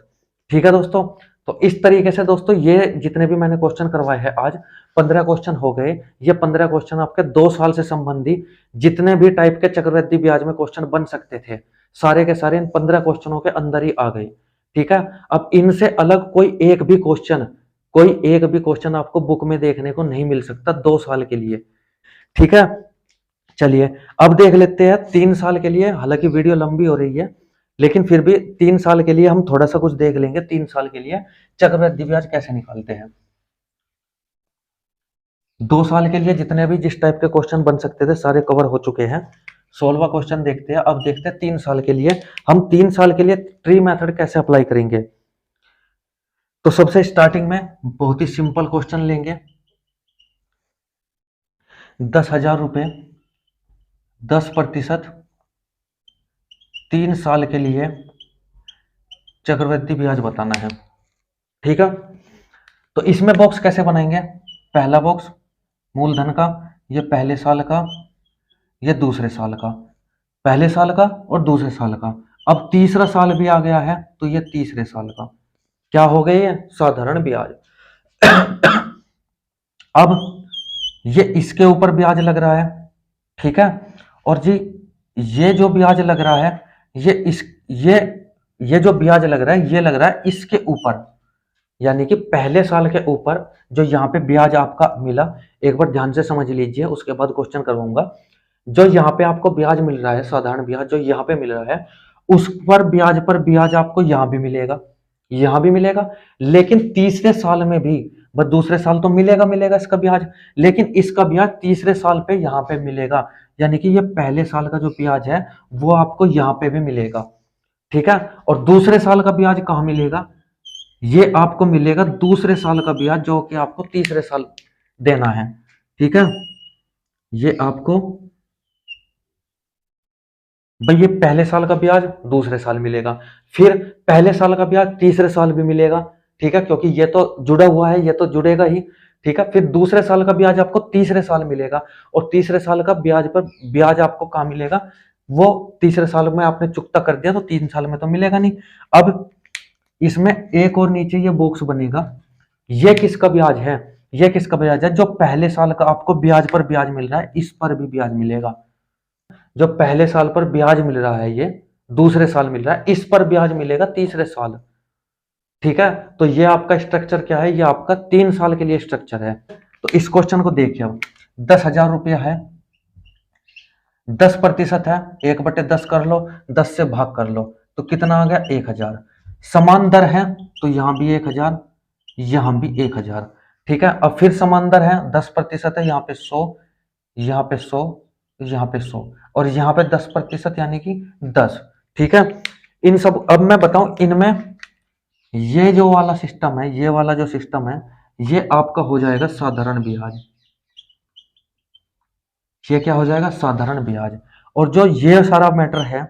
ठीक है दोस्तों, तो इस तरीके से दोस्तों ये जितने भी मैंने क्वेश्चन करवाए हैं आज 15 क्वेश्चन हो गए। ये 15 क्वेश्चन आपके 2 साल से संबंधित जितने भी टाइप के चक्रवृद्धि ब्याज में क्वेश्चन बन सकते थे, सारे के सारे इन 15 क्वेश्चनों के अंदर ही आ गए। ठीक है, अब इनसे अलग कोई एक भी क्वेश्चन आपको बुक में देखने को नहीं मिल सकता 2 साल के लिए। ठीक है, चलिए अब देख लेते हैं 3 साल के लिए। हालांकि वीडियो लंबी हो रही है, लेकिन फिर भी 3 साल के लिए हम थोड़ा सा कुछ देख लेंगे। 3 साल के लिए चक्रवृद्धि ब्याज कैसे निकालते हैं। 2 साल के लिए जितने भी जिस टाइप के क्वेश्चन बन सकते थे सारे कवर हो चुके हैं। 16वां क्वेश्चन देखते हैं। अब देखते हैं 3 साल के लिए हम 3 साल के लिए ट्री मेथड कैसे अप्लाई करेंगे। तो सबसे स्टार्टिंग में बहुत ही सिंपल क्वेश्चन लेंगे। 10,000 रुपए 10% 3 साल के लिए चक्रवृद्धि ब्याज बताना है। ठीक है, तो इसमें बॉक्स कैसे बनाएंगे। पहला बॉक्स मूलधन का, ये पहले साल का, ये दूसरे साल का, पहले साल का और दूसरे साल का। अब तीसरा साल भी आ गया है तो ये तीसरे साल का क्या हो गई है, साधारण ब्याज। अब ये इसके ऊपर ब्याज लग रहा है। ठीक है, और जी ये जो ब्याज लग रहा है ये जो ब्याज लग रहा है ये लग रहा है इसके ऊपर, यानी कि पहले साल के ऊपर जो यहाँ पे ब्याज आपका मिला। एक बार ध्यान से समझ लीजिए, उसके बाद क्वेश्चन करवाऊंगा। जो यहाँ पे आपको ब्याज मिल रहा है, साधारण ब्याज जो यहाँ पे मिल रहा है, उस पर ब्याज आपको यहाँ भी मिलेगा, यहाँ भी मिलेगा। लेकिन तीसरे साल में भी, बस दूसरे साल तो मिलेगा इसका ब्याज, लेकिन इसका ब्याज तीसरे साल पे यहाँ पे मिलेगा। यानी कि ये पहले साल का जो ब्याज है वो आपको यहाँ पे भी मिलेगा। ठीक है, और दूसरे साल का ब्याज कहाँ मिलेगा, ये आपको मिलेगा दूसरे साल का ब्याज जो कि आपको तीसरे साल देना है। ठीक है, ये आपको भाई ये पहले साल का ब्याज दूसरे साल मिलेगा, फिर पहले साल का ब्याज तीसरे साल भी मिलेगा। ठीक है, क्योंकि ये तो जुड़ा हुआ है, ये तो जुड़ेगा ही। ठीक है, फिर दूसरे साल का ब्याज आपको तीसरे साल मिलेगा, और तीसरे साल का ब्याज पर ब्याज आपको कहाँ मिलेगा, वो तीसरे साल में आपने चुकता कर दिया तो 3 साल में तो मिलेगा नहीं। अब इसमें एक और नीचे ये बॉक्स बनेगा, ये किसका ब्याज है, ये किसका ब्याज है, जो पहले साल का आपको ब्याज पर ब्याज मिल रहा है इस पर भी ब्याज मिलेगा। जो पहले साल पर ब्याज मिल रहा है ये दूसरे साल मिल रहा है, इस पर ब्याज मिलेगा तीसरे साल। ठीक है, तो ये आपका स्ट्रक्चर क्या है, ये आपका 3 साल के लिए स्ट्रक्चर है। तो इस क्वेश्चन को देखिए, अब 10,000 रुपया है, 10% है, 1/10 कर लो, 10 से भाग कर लो तो कितना आ गया 1,000। समान दर है तो यहां भी 1,000, यहां भी 1,000। ठीक है, अब फिर समान दर है, 10% है, यहाँ पे 100, यहाँ पे 100, यहाँ पे 100, और यहाँ पे 10% यानी कि 10। ठीक है, इन सब अब मैं बताऊं इनमें ये जो वाला सिस्टम है, ये वाला जो सिस्टम है ये आपका हो जाएगा साधारण ब्याज। ये क्या हो जाएगा, साधारण ब्याज। और जो ये सारा मैटर है,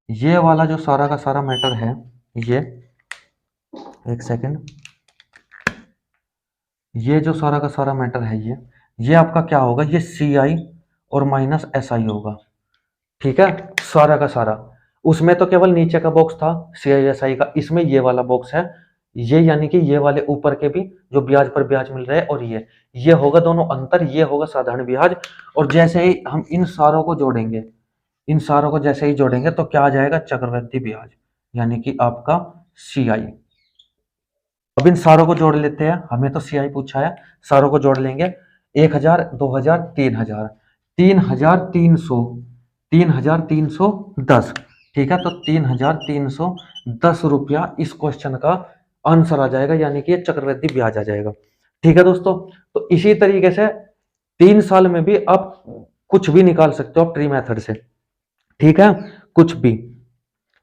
ये वाला जो सारा का सारा मैटर है, ये एक सेकंड, ये जो सारा का सारा मैटर है ये आपका क्या होगा, ये CI और माइनस SI होगा। ठीक है, सारा का सारा। उसमें तो केवल नीचे का बॉक्स था CI SI का, इसमें ये वाला बॉक्स है, ये यानी कि ये वाले ऊपर के भी जो ब्याज पर ब्याज मिल रहे हैं, और ये होगा दोनों अंतर, ये होगा साधारण ब्याज। और जैसे ही हम इन सारों को जोड़ेंगे, इन सारों को जैसे ही जोड़ेंगे तो क्या आ जाएगा, चक्रवृद्धि ब्याज, यानी कि आपका CI। अब इन सारों को जोड़ लेते हैं, हमें तो CI पूछा है, सारों को जोड़ लेंगे। 1,000, 2,000, 3,000, 3,300, 3,310। ठीक है, तो 3,310 रुपया इस क्वेश्चन का आंसर आ जाएगा, यानी कि चक्रवृद्धि ब्याज आ जाएगा। ठीक है दोस्तों, तो इसी तरीके से 3 साल में भी आप कुछ भी निकाल सकते हो ट्री मेथड से। ठीक है, कुछ भी।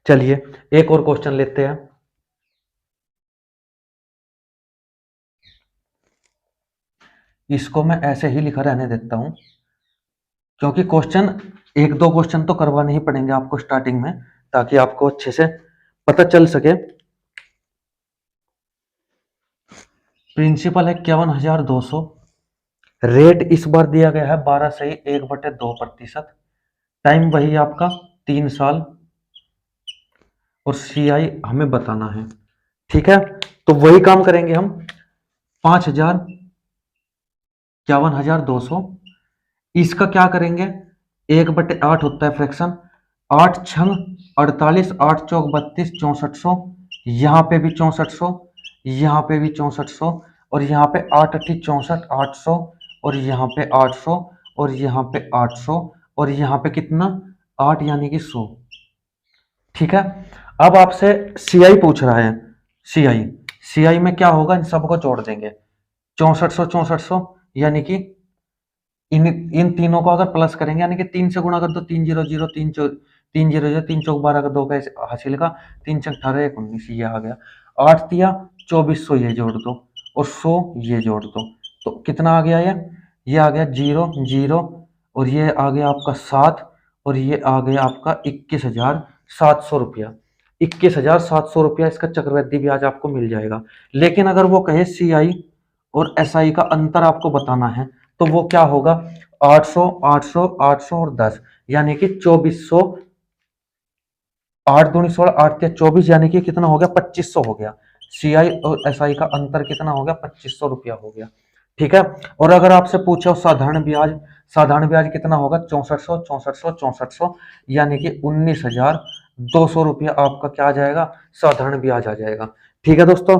चलिए एक और क्वेश्चन लेते हैं। इसको मैं ऐसे ही लिखा रहने देता हूं, क्योंकि क्वेश्चन 1-2 क्वेश्चन तो करवाने ही पड़ेंगे आपको स्टार्टिंग में, ताकि आपको अच्छे से पता चल सके। प्रिंसिपल है 51,200, रेट इस बार दिया गया है 12 सही 1/2%, टाइम वही आपका 3 साल और CI हमें बताना है। ठीक है, तो वही काम करेंगे हम। 5,51,200, इसका क्या करेंगे, 1/8 होता है फ्रैक्शन, 8 छंग 48, 8 चौक 32, 6400, यहाँ पे भी 6400, यहाँ पे भी 6400, और यहाँ पे 8 8 64, 800, और यहाँ पे 800, और यहाँ पे 800, और यहाँ पे कितना, 8 यानी कि 100। ठीक है, अब आपसे CI पूछ रहा है। CI CI में क्या होगा, इन सबको जोड़ देंगे, 6400 6400, यानी कि इन तीनों को अगर प्लस करेंगे, यानी कि 3 से गुणा कर दो, 3 0 0 3 0 0 3 चौक 12 का 2 का हासिल का, 3 6 18 1 19, ये आ गया। 8 तिया 2400, ये जोड़ दो, और 100 ये जोड़ दो, तो कितना आ गया, ये आ गया 0 0, और ये आ गया आपका 7, और ये आ गया आपका 21,700 रुपया। 21,700 रुपया इसका चक्रवृद्धि ब्याज आपको मिल जाएगा। लेकिन अगर वो कहे CI और SI का अंतर आपको बताना है, तो वो क्या होगा, 800 800 800 और 10, यानी कि 2400, 8 दूनी 16, 8 तिया 24, यानी कि कितना हो गया, 2500 हो गया। CI और SI का अंतर कितना हो गया, 2500 रुपया हो गया। ठीक है, और अगर आपसे पूछो साधारण ब्याज कितना होगा, 6400 6400 6400, यानी कि 19,200 रुपया आपका क्या आ जाएगा, साधारण ब्याज आ जाएगा। ठीक है दोस्तों,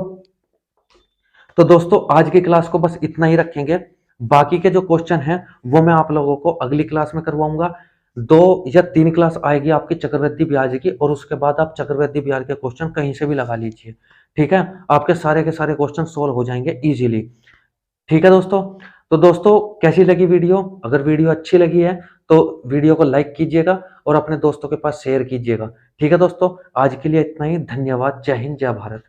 तो दोस्तों आज की क्लास को बस इतना ही रखेंगे। बाकी के जो क्वेश्चन हैं वो मैं आप लोगों को अगली क्लास में करवाऊंगा। 2 या 3 क्लास आएगी आपकी चक्रवृद्धि ब्याज की, और उसके बाद आप चक्रवृद्धि ब्याज के क्वेश्चन कहीं से भी लगा लीजिए। ठीक है, आपके सारे के सारे क्वेश्चन सोल्व हो जाएंगे इजीली। ठीक है दोस्तों, तो दोस्तों कैसी लगी वीडियो, अगर वीडियो अच्छी लगी है तो वीडियो को लाइक कीजिएगा और अपने दोस्तों के पास शेयर कीजिएगा। ठीक है दोस्तों, आज के लिए इतना ही, धन्यवाद, जय हिंद, जय भारत।